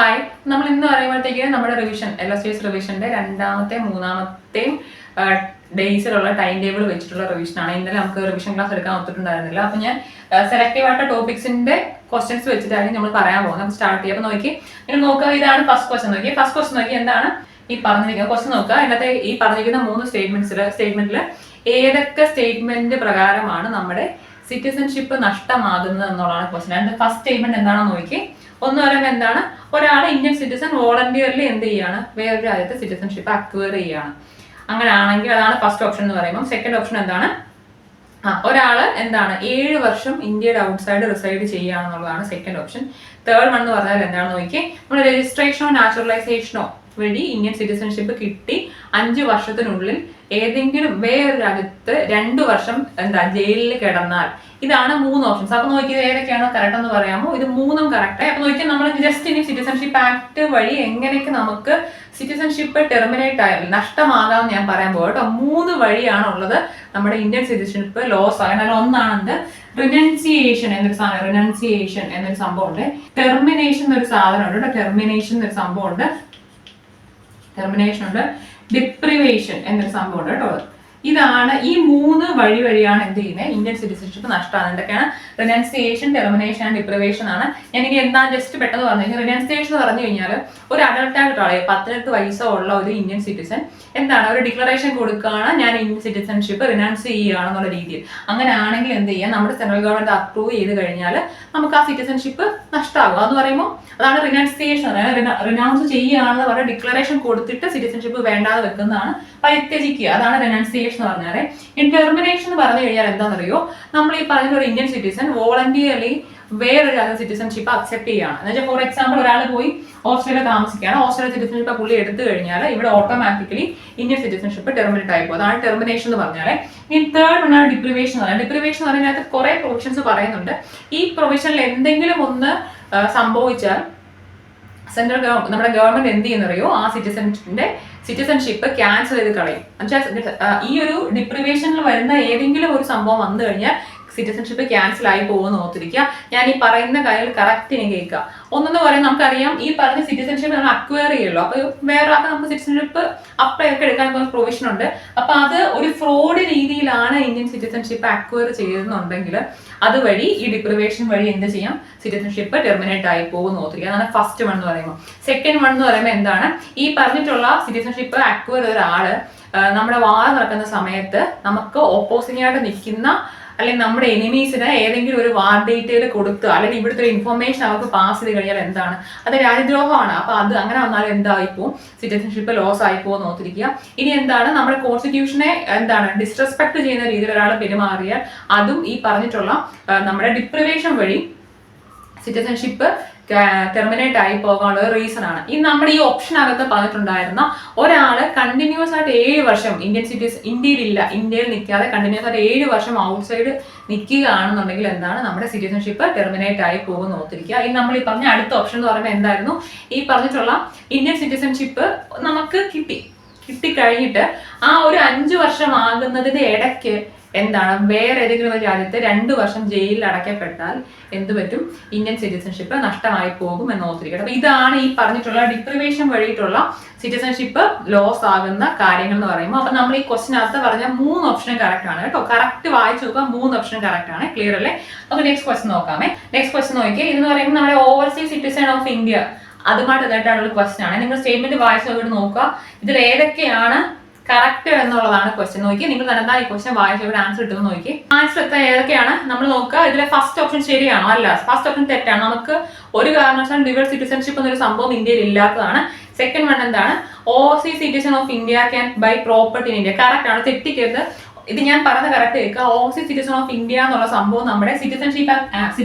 Hi, നമ്മൾ ഇന്ന് പറയുമ്പോഴത്തേക്ക് നമ്മുടെ റിവിഷൻ LSTS റിവിഷന്റെ രണ്ടാമത്തെയും മൂന്നാമത്തെയും ഡേയ്സിലുള്ള ടൈം ടേബിൾ വെച്ചിട്ടുള്ള റിവിഷനാണ്. ഇന്നലെ നമുക്ക് റിവിഷൻ ക്ലാസ് എടുക്കാൻ ഒത്തിട്ടുണ്ടായിരുന്നില്ല. അപ്പൊ ഞാൻ സെലക്റ്റീവ് ആയിട്ട് ടോപ്പിക്സിന്റെ ക്വസ്റ്റ്യൻസ് വെച്ചിട്ടായിരിക്കും നമ്മൾ പറയാൻ പോകുന്നത്. നമുക്ക് സ്റ്റാർട്ട് ചെയ്യാം. അപ്പൊ നോക്കി നിങ്ങൾ നോക്കുക, ഇതാണ് ഫസ്റ്റ് ക്വസ്റ്റ്യൻ. ഫസ്റ്റ് ക്വസ്റ്റ്യൻ നോക്കി എന്താണ് ഈ പറഞ്ഞിരിക്കുന്നത് ക്വസ്റ്റ്യൻ നോക്കുക. അതിനകത്ത് ഈ പറഞ്ഞിരിക്കുന്ന 3 സ്റ്റേറ്റ്മെന്റിൽ ഏതൊക്കെ സ്റ്റേറ്റ്മെന്റ് പ്രകാരമാണ് നമ്മുടെ സിറ്റിസൺഷിപ്പ് നഷ്ടമാകുന്നത് എന്നുള്ളതാണ് ക്വസ്റ്റ്യൻ. അതിന്റെ ഫസ്റ്റ് സ്റ്റേറ്റ്മെന്റ് എന്താണെന്ന് നോക്കി. ഒന്ന് പറയുന്നത് എന്താണ്, ഒരാൾ ഇന്ത്യൻ സിറ്റിസൺ വോളണ്ടിയർലി എന്ത് ചെയ്യാണ്, വേറൊരു രാജ്യത്തെ സിറ്റിസൺഷിപ്പ് അക്വയർ ചെയ്യാണ്. അങ്ങനെ ആണെങ്കിൽ അതാണ് ഫസ്റ്റ് ഓപ്ഷൻ എന്ന് പറയുമ്പോൾ. സെക്കൻഡ് ഓപ്ഷൻ എന്താണ്, ഒരാള് എന്താണ് 7 വർഷം ഇന്ത്യയുടെ ഔട്ട്സൈഡ് റിസൈഡ് ചെയ്യുകയാണെന്നുള്ളതാണ് സെക്കൻഡ് ഓപ്ഷൻ. തേർഡ് വൺ എന്ന് പറഞ്ഞാൽ എന്താണെന്ന് നോക്കി, നമ്മൾ രജിസ്ട്രേഷനോ നാച്ചുറലൈസേഷനോ വഴി ഇന്ത്യൻ സിറ്റിസൺഷിപ്പ് കിട്ടി 5 വർഷത്തിനുള്ളിൽ ഏതെങ്കിലും വേറൊരു രാജ്യത്ത് 2 വർഷം ജയിലിൽ കിടന്നാൽ. ഇതാണ് 3 ഓപ്ഷൻസ്. അപ്പൊ നോക്കിയത് ഏതൊക്കെയാണോ കറക്റ്റ് എന്ന് പറയാമോ? ഇത് 3ഉം കറക്റ്റ്. അപ്പൊ നോക്കിയാൽ നമ്മൾ ജസ്റ്റ് ഇനി സിറ്റിസൺഷിപ്പ് ആക്ട് വഴി എങ്ങനെയൊക്കെ നമുക്ക് സിറ്റിസൺഷിപ്പ് ടെർമിനേറ്റ് ആയാൽ നഷ്ടമാകാമെന്ന് ഞാൻ പറയാൻ പോകും കേട്ടോ. 3 വഴിയാണ് ഉള്ളത് നമ്മുടെ ഇന്ത്യൻ സിറ്റിസൺഷിപ്പ് ലോസ് ആകാൻ. അതിൽ ഒന്നാണ് റിനൗൺസിയേഷൻ എന്നൊരു സാധനം. റിനൗൺസിയേഷൻ എന്നൊരു സംഭവം ഉണ്ട്. ടെർമിനേഷൻ എന്നൊരു സാധനം ഉണ്ട് കേട്ടോ. ടെർമിനേഷൻ എന്നൊരു സംഭവം ഉണ്ട്. ടെർമിനേഷൻ ഉണ്ട്. ഡിപ്രിവേഷൻ എന്നൊരു സംഭവം ഉണ്ട് കേട്ടോ. ഇതാണ് ഈ 3 വഴിയാണ് എന്ത് ചെയ്യുന്നത്, ഇന്ത്യൻ സിറ്റിസൺഷിപ്പ് നഷ്ടമാണ്. എന്തൊക്കെയാണ്? റിനൗൺസിയേഷൻ, ടെർമിനേഷൻ ആൻഡ് ഡിപ്രിവേഷൻ ആണ്. ഞാൻ ഇനി എന്താ ജസ്റ്റ് പെട്ടെന്ന് പറഞ്ഞു കഴിഞ്ഞാൽ, റിനൗൺസിയേഷൻ എന്ന് പറഞ്ഞു കഴിഞ്ഞാൽ ഒരു അഡൾട്ടായിട്ടുള്ള 18 വയസ്സോ ഉള്ള ഒരു ഇന്ത്യൻ സിറ്റിസൺ എന്താണ് ഒരു ഡിക്ലറേഷൻ കൊടുക്കുകയാണ്, ഞാൻ ഇന്ത്യൻ സിറ്റിസൺഷിപ്പ് റിനൗൺസ് ചെയ്യുകയാണെന്നുള്ള രീതിയിൽ. അങ്ങനെ ആണെങ്കിൽ എന്ത് ചെയ്യാം, നമ്മുടെ സെൻട്രൽ ഗവൺമെന്റ് അപ്രൂവ് ചെയ്ത് കഴിഞ്ഞാൽ നമുക്ക് ആ സിറ്റിസൺഷിപ്പ് നഷ്ടമാകും. എന്ന് പറയുമ്പോൾ അതാണ് റിനൗൺസിയേഷൻ. റിനൗൺസ് ചെയ്യുകയാണെന്ന് പറഞ്ഞ ഡിക്ലറേഷൻ കൊടുത്തിട്ട് സിറ്റിസൺഷിപ്പ് വേണ്ടാതെ വെക്കുന്നതാണ്, പരിത്യജിക്കുക. അതാണ് റിനൗൺസിയേഷൻ എന്ന് പറഞ്ഞാൽ. ഇൻ ടെർമിനേഷൻ എന്ന് പറഞ്ഞു കഴിഞ്ഞാൽ എന്താണെന്നറിയോ, നമ്മൾ ഈ പറഞ്ഞ ഒരു ഇന്ത്യൻ സിറ്റിസൺ വോളണ്ടിയർലി വേറൊരു രാജ്യ സിറ്റിസൺഷിപ്പ് അക്സെപ്റ്റ് ചെയ്യുകയാണ്. എന്ന് വെച്ചാൽ ഫോർ എക്സാമ്പിൾ ഒരാൾ പോയി ഓസ്ട്രേലിയ താമസിക്കുകയാണ്. ഓസ്ട്രേലിയ സിറ്റിസൺഷിപ്പ് പുള്ളി എടുത്തു കഴിഞ്ഞാൽ ഇവിടെ ഓട്ടോമാറ്റിക്കലി ഇന്ത്യൻ സിറ്റിസൺഷിപ്പ് ടെർമിനേറ്റ് ആയി പോകും. അതാണ് ടെർമിനേഷൻ എന്ന് പറഞ്ഞാൽ. ഇനി തേർഡ് വൺ ആണ് ഡിപ്രിവേഷൻ എന്ന് പറയുന്നത്. ഡിപ്രിവേഷൻ എന്ന് പറയുന്നത് കുറെ പ്രൊവിഷൻസ് പറയുന്നുണ്ട്. ഈ പ്രൊവിഷനിൽ എന്തെങ്കിലും ഒന്ന് സംഭവിച്ചാൽ സെൻട്രൽ നമ്മുടെ ഗവൺമെന്റ് എന്ത് ചെയ്യുന്നറിയോ, ആ സിറ്റിസൺഷിപ്പ് ക്യാൻസൽ ചെയ്ത് കളയും. ഈ ഒരു ഡിപ്രിവേഷനിൽ വരുന്ന ഏതെങ്കിലും ഒരു സംഭവം വന്നു കഴിഞ്ഞാൽ സിറ്റിസൺഷിപ്പ് ക്യാൻസൽ ആയി പോകുമെന്ന് ഓർത്തിരിക്കുക. ഞാൻ ഈ പറയുന്ന കാര്യങ്ങൾ കറക്റ്റ് ഇനി കേൾക്കുക. ഒന്നെന്ന് പറയാൻ നമുക്കറിയാം, ഈ പറഞ്ഞ സിറ്റിസൺഷിപ്പ് നമ്മൾ അക്വയർ ചെയ്യുമല്ലോ. അപ്പൊ വേറെ ആൾക്ക് നമുക്ക് സിറ്റിസൺഷിപ്പ് അപ്ലൈ ഒക്കെ എടുക്കാൻ പ്രൊവിഷൻ ഉണ്ട്. അപ്പൊ അത് ഒരു ഫ്രോഡ് രീതിയിലാണ് ഇന്ത്യൻ സിറ്റിസൺഷിപ്പ് അക്വയർ ചെയ്തെന്നുണ്ടെങ്കിൽ അതുവഴി ഈ ഡിപ്രിവേഷൻ വഴി എന്ത് ചെയ്യാം, സിറ്റിസൺഷിപ്പ് ടെർമിനേറ്റ് ആയി പോകുമെന്ന് ഓർത്തിരിക്കുക. അതാണ് ഫസ്റ്റ് വൺ എന്ന് പറയുമ്പോൾ. സെക്കൻഡ് വൺ എന്ന് പറയുമ്പോൾ എന്താണ്, ഈ പറഞ്ഞിട്ടുള്ള സിറ്റിസൺഷിപ്പ് അക്വയർ ഒരാള് നമ്മുടെ വാർ നടക്കുന്ന സമയത്ത് നമുക്ക് ഓപ്പോസിംഗ് ആയിട്ട് നിൽക്കുന്ന അല്ലെങ്കിൽ നമ്മുടെ എനിമീസിന് ഏതെങ്കിലും ഒരു വാർ ഡീറ്റെയിൽ കൊടുക്കുക, അല്ലെങ്കിൽ ഇവിടുത്തെ ഒരു ഇൻഫർമേഷൻ അവർക്ക് പാസ് ചെയ്ത് കഴിഞ്ഞാൽ എന്താണ്, അത് രാജ്യദ്രോഹമാണ്. അപ്പൊ അത് അങ്ങനെ വന്നാലും എന്തായിപ്പോവും, സിറ്റിസൺഷിപ്പ് ലോസ് ആയിപ്പോന്ന് ഓർത്തിരിക്കുക. ഇനി എന്താണ്, നമ്മുടെ കോൺസ്റ്റിറ്റ്യൂഷനെ ഡിസ്റെസ്പെക്ട് ചെയ്യുന്ന രീതിയിൽ ഒരാൾ പെരുമാറിയാൽ അതും ഈ പറഞ്ഞിട്ടുള്ള നമ്മുടെ ഡിപ്രിവേഷൻ വഴി സിറ്റിസൺഷിപ്പ് ടെർമിനേറ്റ് ആയി പോകാനുള്ള റീസൺ ആണ്. ഈ നമ്മുടെ ഈ ഓപ്ഷനകത്ത് പറഞ്ഞിട്ടുണ്ടായിരുന്ന ഒരാള് കണ്ടിന്യൂസ് ആയിട്ട് 7 വർഷം ഇന്ത്യയിൽ നിൽക്കാതെ കണ്ടിന്യൂസ് ആയിട്ട് 7 വർഷം ഔട്ട്സൈഡ് നിൽക്കുകയാണെന്നുണ്ടെങ്കിൽ എന്താണ്, നമ്മുടെ സിറ്റിസൺഷിപ്പ് ടെർമിനേറ്റ് ആയി പോകുമെന്ന് ഓർത്തിരിക്കുക. ഈ നമ്മൾ ഈ പറഞ്ഞ അടുത്ത ഓപ്ഷൻ എന്ന് പറയുമ്പോൾ എന്തായിരുന്നു, ഈ പറഞ്ഞിട്ടുള്ള ഇന്ത്യൻ സിറ്റിസൺഷിപ്പ് നമുക്ക് കിട്ടിക്കഴിഞ്ഞിട്ട് ആ ഒരു 5 വർഷം ആകുന്നതിന് ഇടയ്ക്ക് എന്താണ് വേറെ ഏതെങ്കിലും ഒരു രാജ്യത്ത് 2 വർഷം ജയിലിൽ അടയ്ക്കപ്പെട്ടാൽ എന്ത് പറ്റും, ഇന്ത്യൻ സിറ്റിസൺഷിപ്പ് നഷ്ടമായി പോകും എന്ന് ഓർത്തിരിക്കട്ടെ. അപ്പൊ ഇതാണ് ഈ പറഞ്ഞിട്ടുള്ള ഡിപ്രിവേഷൻ വഴിയിട്ടുള്ള സിറ്റിസൺഷിപ്പ് ലോസ് ആകുന്ന കാര്യങ്ങൾ എന്ന് പറയുമ്പോൾ. അപ്പൊ നമ്മൾ ഈ ക്വസ്റ്റിനകത്ത് പറഞ്ഞ 3 ഓപ്ഷനും കറക്റ്റ് ആണ് കേട്ടോ. കറക്റ്റ് വായിച്ചു നോക്കുക, 3 ഓപ്ഷനും കറക്റ്റ് ആണ്. ക്ലിയർ അല്ലേ? നമുക്ക് നെക്സ്റ്റ് ക്വസ്റ്റ്യൻ നോക്കാമേ. നെക്സ്റ്റ് ക്വസ്റ്റ്യൻ നോക്കിയേ. ഇതെന്ന് പറയുമ്പോൾ നമ്മുടെ ഓവർസീസ് സിറ്റിസൺ ഓഫ് ഇന്ത്യ അതുമായിട്ട് റിലേറ്റഡായിട്ടുള്ള ക്വസ്റ്റ്യൻ ആണ്. നിങ്ങൾ സ്റ്റേറ്റ്മെന്റ് വായിച്ചു നോക്കിയിട്ട് നോക്കുക, ഇതിൽ ഏതൊക്കെയാണ് കറക്റ്റ് എന്നുള്ളതാണ് ക്വസ്റ്റ്യൻ. നോക്കി നിങ്ങൾ തന്നെ ഈ ക്വസ്റ്റ്യൻ വായിച്ച് ഇവിടെ ആൻസർ കിട്ടുമെന്ന് നോക്കി. ആൻസർ എത്ര ഏതൊക്കെയാണ് നമ്മൾ നോക്കുക. ഇതിലെ ഫസ്റ്റ് ഓപ്ഷൻ ശരിയാണോ? അല്ല, ഫസ്റ്റ് ഓപ്ഷൻ തെറ്റാണ്. നമുക്ക് ഒരു കാരണവശാലും ഡ്യുവൽ സിറ്റിസൺഷിപ്പ് എന്നൊരു സംഭവം ഇന്ത്യയിൽ ഇല്ലാത്തതാണ്. സെക്കൻഡ് വൺ എന്താണ്, overseas citizen of India can buy property in India. Correct ആണ്, തെറ്റിക്കരുത്. ഇത് ഞാൻ പറഞ്ഞ കറക്റ്റ് കേൾക്കുക. ഓവർസീസ് സിറ്റിസൺ ഓഫ് ഇന്ത്യ എന്നുള്ള സംഭവം നമ്മുടെ സിറ്റിസൺഷിപ്പ്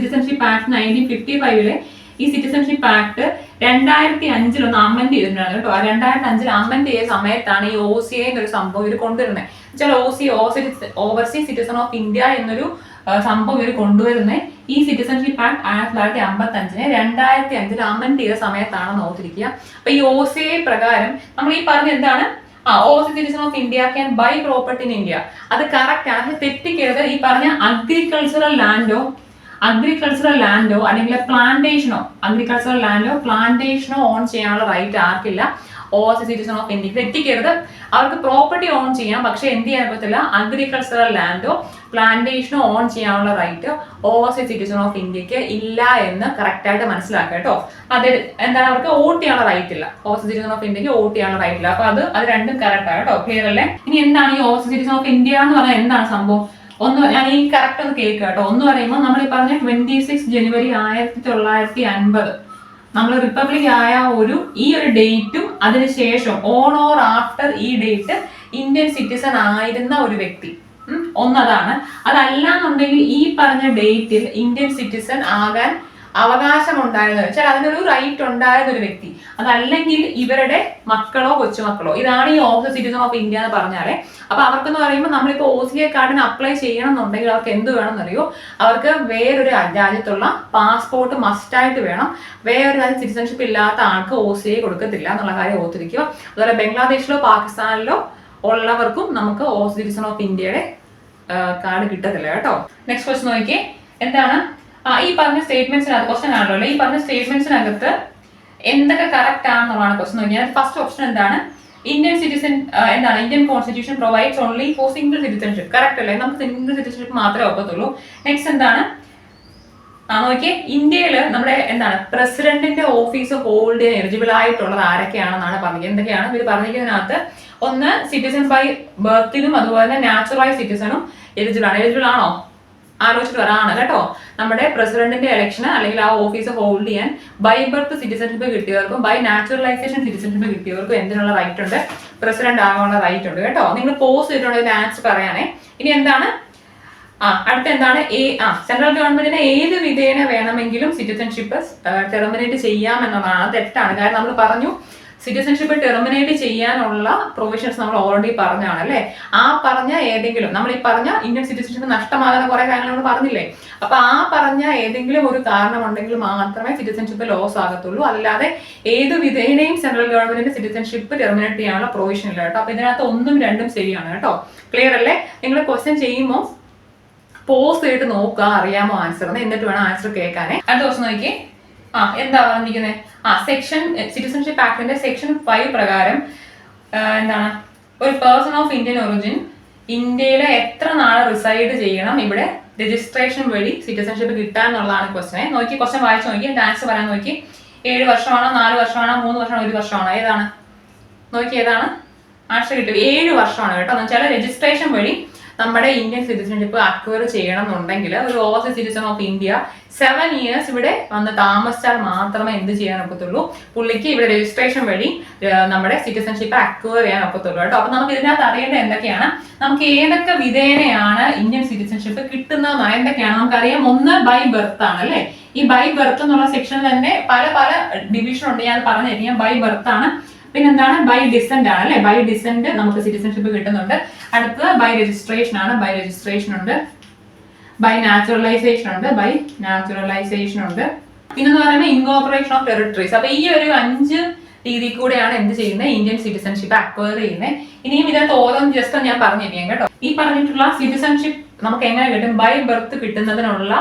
ആക്ട് 1955 ഈ സിറ്റിസൺഷിപ്പ് ആക്ട് 2005 ഒന്ന് അമെന്റ് ചെയ്തിട്ടുണ്ടായിരുന്നു കേട്ടോ. 2005 അമെന്റ് ചെയ്ത സമയത്താണ് ഈ OCA എന്നൊരു സംഭവം ഇവർ കൊണ്ടുവരുന്നത്. വെച്ചാൽ ഓവർസീസ് സിറ്റിസൺ ഓഫ് ഇന്ത്യ എന്നൊരു സംഭവം ഇവർ കൊണ്ടുവരുന്നത് ഈ സിറ്റിസൺഷിപ്പ് ആക്ട് 1955 2005 അമെന്റ് ചെയ്ത സമയത്താണെന്ന് ഓർത്തിരിക്കുക. അപ്പൊ ഈ OCA പ്രകാരം നമ്മൾ ഈ പറഞ്ഞ എന്താണ്, overseas citizen of India can buy property in India, അത് കറക്റ്റ് ആണ്. തെറ്റിക്കരുത്. ഈ പറഞ്ഞ അഗ്രികൾച്ചറൽ ലാൻഡോ അഗ്രികൾച്ചറൽ ലാൻഡോ അല്ലെങ്കിൽ പ്ലാന്റേഷനോ ഓൺ ചെയ്യാനുള്ള റൈറ്റ് ആർക്കില്ല ഓവർസീസ് സിറ്റിസൺ ഓഫ് ഇന്ത്യക്ക്. തെറ്റിക്കരുത്, അവർക്ക് പ്രോപ്പർട്ടി ഓൺ ചെയ്യാം, പക്ഷെ എന്ത് ചെയ്യാൻ പറ്റില്ല, അഗ്രികൾച്ചറൽ ലാൻഡോ പ്ലാന്റേഷനോ ഓൺ ചെയ്യാനുള്ള റൈറ്റ് ഓവർസീസ് സിറ്റിസൺ ഓഫ് ഇന്ത്യക്ക് ഇല്ല എന്ന് കറക്റ്റ് ആയിട്ട് മനസ്സിലാക്കുക കേട്ടോ. അത് എന്താണ്, അവർക്ക് വോട്ട് ചെയ്യാനുള്ള റൈറ്റ് ഇല്ല, ഓവർസീസ് സിറ്റിസൺ ഓഫ് ഇന്ത്യക്ക് വോട്ട് ചെയ്യാനുള്ള റൈറ്റ് ഇല്ല. അപ്പൊ അത് രണ്ടും കറക്റ്റ് ആണ് കേട്ടോ. ക്ലിയർ അല്ലേ? ഇനി എന്താണ് ഈ ഓവർസീസ് സിറ്റിസൺ ഓഫ് ഇന്ത്യ എന്ന് പറഞ്ഞാൽ എന്താണ് സംഭവം? ഒന്ന് ഞാൻ ഈ കറക്റ്റ് ഒന്ന് കേൾക്കുക കേട്ടോ. ഒന്ന് പറയുമ്പോൾ നമ്മൾ ഈ പറഞ്ഞ 26 ജനുവരി 1950 നമ്മൾ റിപ്പബ്ലിക് ആയ ഈ ഒരു ഡേറ്റും അതിനുശേഷം ഓൺ ഓർ ആഫ്റ്റർ ഈ ഡേറ്റ് ഇന്ത്യൻ സിറ്റിസൺ ആയിരുന്ന ഒരു വ്യക്തി ഒന്നതാണ്. അതല്ലാന്നുണ്ടെങ്കിൽ ഈ പറഞ്ഞ ഡേറ്റിൽ ഇന്ത്യൻ സിറ്റിസൺ ആകാൻ അവകാശം ഉണ്ടായിരുന്ന വെച്ചാൽ അതിനൊരു റൈറ്റ് ഉണ്ടായിരുന്ന ഒരു വ്യക്തി, അതല്ലെങ്കിൽ ഇവരുടെ മക്കളോ കൊച്ചുമക്കളോ, ഇതാണ് ഈ ഓവർസീസ് സിറ്റിസൺ ഓഫ് ഇന്ത്യ എന്ന് പറഞ്ഞാലേ. അപ്പൊ അവർക്കെന്ന് പറയുമ്പോൾ നമ്മളിപ്പോ OCA കാർഡിന് അപ്ലൈ ചെയ്യണം എന്നുണ്ടെങ്കിൽ അവർക്ക് എന്ത് വേണമെന്നറിയോ, അവർക്ക് വേറൊരു രാജ്യത്തുള്ള പാസ്പോർട്ട് മസ്റ്റായിട്ട് വേണം. വേറൊരു രാജ്യം സിറ്റിസൺഷിപ്പ് ഇല്ലാത്ത ആൾക്ക് OCA കൊടുക്കത്തില്ല എന്നുള്ള കാര്യം ഓർത്തിരിക്കുക. അതുപോലെ ബംഗ്ലാദേശിലോ പാകിസ്ഥാനിലോ ഉള്ളവർക്കും നമുക്ക് ഓവർസീസ് സിറ്റിസൺ ഓഫ് ഇന്ത്യയുടെ കാർഡ് കിട്ടത്തില്ല കേട്ടോ. നെക്സ്റ്റ് ക്വസ്റ്റ്യൻ നോക്കിയേ, എന്താണ് ഈ പറഞ്ഞ സ്റ്റേറ്റ്മെന്റ്സിനകത്ത് ക്വസ്റ്റൻ ആണല്ലോ, ഈ പറഞ്ഞ സ്റ്റേറ്റ്മെന്റ്സിനകത്ത് എന്തൊക്കെ കറക്റ്റ് ആണെന്നുള്ളതാണ് ക്വസ്റ്റൻ നോക്കിയാൽ. ഫസ്റ്റ് ഓപ്ഷൻ എന്താണ്, ഇന്ത്യൻ സിറ്റിസൺ എന്താണ്, Indian constitution provides only for single citizenship. Correct അല്ലേ, നമുക്ക് സിംഗിൾ സിറ്റിസൺഷിപ്പ് മാത്രമേ ഒക്കത്തുള്ളൂ. നെക്സ്റ്റ് എന്താണ്, നോക്കിയേ, ഇന്ത്യയിൽ നമ്മുടെ എന്താണ് പ്രസിഡന്റിന്റെ ഓഫീസ് ഹോൾഡ് ചെയ്യാൻ എലിജിബിൾ ആയിട്ടുള്ളത് ആരൊക്കെയാണെന്നാണ് പറഞ്ഞത്. എന്തൊക്കെയാണ് ഇവർ പറഞ്ഞിരിക്കുന്നതിനകത്ത്? ഒന്ന്, സിറ്റിസൺ ബൈ ബർത്തിനും അതുപോലെ തന്നെ നാച്ചുറൽ സിറ്റിസണും എലിജിബിൾ ആണ്. എലിജിബിൾ ആണോ ആലോചിച്ചിട്ട് വരാണ് കേട്ടോ. നമ്മുടെ പ്രസിഡന്റിന്റെ ഇലക്ഷന് അല്ലെങ്കിൽ ആ ഓഫീസ് ഹോൾഡ് ചെയ്യാൻ ബൈ ബർത്ത് സിറ്റിസൺഷിപ്പ് കിട്ടിയവർക്കും ബൈ നാച്ചുറലൈസേഷൻ സിറ്റിസൺഷിപ്പ് കിട്ടിയവർക്കും എന്തിനുള്ള റൈറ്റ് ഉണ്ട്, പ്രസിഡന്റ് ആകാനുള്ള റൈറ്റ് ഉണ്ട് കേട്ടോ. നിങ്ങൾ പോസ് ചെയ്തിട്ടുണ്ടെങ്കിൽ ആൻസർ പറയാനേ. ഇനി എന്താണ്, അടുത്ത എന്താണ്, സെൻട്രൽ ഗവൺമെന്റിനെ ഏത് വിധേന വേണമെങ്കിലും സിറ്റിസൺഷിപ്പ് ടെർമിനേറ്റ് ചെയ്യാം എന്നുള്ളതാണ്. തെറ്റാണ്. കാരണം നമ്മൾ പറഞ്ഞു സിറ്റിസൺഷിപ്പ് ടെർമിനേറ്റ് ചെയ്യാനുള്ള പ്രൊവിഷൻസ് നമ്മൾ ഓൾറെഡി പറഞ്ഞാണ് അല്ലേ. ആ പറഞ്ഞ ഏതെങ്കിലും, നമ്മൾ ഈ പറഞ്ഞ ഇന്ത്യൻ സിറ്റിസൺഷിപ്പ് നഷ്ടമാകുന്ന കുറെ കാര്യങ്ങൾ നമ്മൾ പറഞ്ഞില്ലേ. അപ്പൊ ആ പറഞ്ഞ ഏതെങ്കിലും ഒരു കാരണം ഉണ്ടെങ്കിൽ മാത്രമേ സിറ്റിസൺഷിപ്പ് ലോസ് ആകത്തുള്ളൂ. അല്ലാതെ ഏത് വിധേനയും സെൻട്രൽ ഗവൺമെന്റിന്റെ സിറ്റിസൺഷിപ്പ് ടെർമിനേറ്റ് ചെയ്യാനുള്ള പ്രൊവിഷൻ ഇല്ല കേട്ടോ. അപ്പൊ ഇതിനകത്ത് ഒന്നും രണ്ടും ശരിയാണ് കേട്ടോ. ക്ലിയർ അല്ലേ? നിങ്ങൾ ക്വസ്റ്റ്യൻ ചെയ്യുമ്പോൾ പോസ് ചെയ്തിട്ട് നോക്കുക, അറിയാമോ ആൻസർ എന്ന്, എന്നിട്ട് വേണം ആൻസർ കേൾക്കാനേ. അടുത്ത ദിവസം നോക്കി, എന്താ പറഞ്ഞിരിക്കുന്നത്, സെക്ഷൻ സിറ്റിസൺഷിപ്പ് ആക്ടിന്റെ സെക്ഷൻ 5 പ്രകാരം എന്താണ്, ഒരു പേഴ്സൺ ഓഫ് ഇന്ത്യൻ ഒറിജിൻ ഇന്ത്യയിലെ എത്ര നാൾ റിസൈഡ് ചെയ്യണം ഇവിടെ രജിസ്ട്രേഷൻ വഴി സിറ്റിസൺഷിപ്പ് കിട്ടാന്നുള്ളതാണ് ക്വസ്റ്റ്യൻ. നോക്കി ക്വസ്റ്റ്യൻ വായിച്ചു നോക്കി, ആൻസർ പറയാൻ നോക്കി. 7 വർഷമാണോ 4 വർഷമാണോ 3 വർഷമാണോ 1 വർഷമാണോ, ഏതാണ് നോക്കി, ഏതാണ് ആൻസർ കിട്ടും? 7 വർഷമാണ് കേട്ടോ. എന്ന് വെച്ചാൽ രജിസ്ട്രേഷൻ വഴി നമ്മുടെ ഇന്ത്യൻ സിറ്റിസൺഷിപ്പ് അക്വയർ ചെയ്യണം എന്നുണ്ടെങ്കിൽ ഒരു overseas citizen of India 7 years ഇവിടെ വന്ന് താമസിച്ചാൽ മാത്രമേ എന്ത് ചെയ്യാൻ ഒക്കത്തുള്ളൂ, പുള്ളിക്ക് ഇവിടെ രജിസ്ട്രേഷൻ വഴി നമ്മുടെ സിറ്റിസൺഷിപ്പ് അക്വയർ ചെയ്യാൻ ഒക്കത്തുള്ളൂ കേട്ടോ. അപ്പൊ നമുക്ക് ഇതിനകത്ത് അറിയേണ്ടത് എന്തൊക്കെയാണ്, നമുക്ക് ഏതൊക്കെ വിധേനയാണ് ഇന്ത്യൻ സിറ്റിസൺഷിപ്പ് കിട്ടുന്നതെന്ന് എന്തൊക്കെയാണ് നമുക്കറിയാം. ഒന്ന് ബൈ ബർത്ത് ആണ് അല്ലെ. ഈ ബൈ ബർത്ത് എന്നുള്ള സെക്ഷൻ തന്നെ പല പല ഡിവിഷൻ ഉണ്ട്, ഞാൻ പറഞ്ഞിരിക്കാം. ബൈ ബർത്ത് ആണ്. പിന്നെന്താണ്, ബൈ ഡിസെന്റ് ആണ് അല്ലെ. ബൈ ഡിസെന്റ് നമുക്ക് സിറ്റിസൺഷിപ്പ് കിട്ടുന്നുണ്ട്. അടുത്തത് ബൈ രജിസ്ട്രേഷൻ ആണ്, ബൈ രജിസ്ട്രേഷൻ ഉണ്ട്. ബൈ നാച്ചുറലൈസേഷൻ ഉണ്ട്, ബൈ നാച്ചുറലൈസേഷൻ ഉണ്ട്. പിന്നെന്ന് പറയുമ്പോൾ ഇൻകോർപ്പറേഷൻ ഓഫ് ടെറിട്ടറീസ്. അപ്പൊ ഈ ഒരു 5 രീതി കൂടെയാണ് എന്ത് ചെയ്യുന്നത്, ഇന്ത്യൻ സിറ്റിസൺഷിപ്പ് അക്വയർ ചെയ്യുന്നത്. ഇനിയും ഇതിനകത്ത് ഓരോന്നും ജസ്റ്റ് ഞാൻ പറഞ്ഞിരിക്കാം കേട്ടോ. ഈ പറഞ്ഞിട്ടുള്ള സിറ്റിസൺഷിപ്പ് നമുക്ക് എങ്ങനെ കിട്ടും, ബൈ ബർത്ത് കിട്ടുന്നതിനുള്ള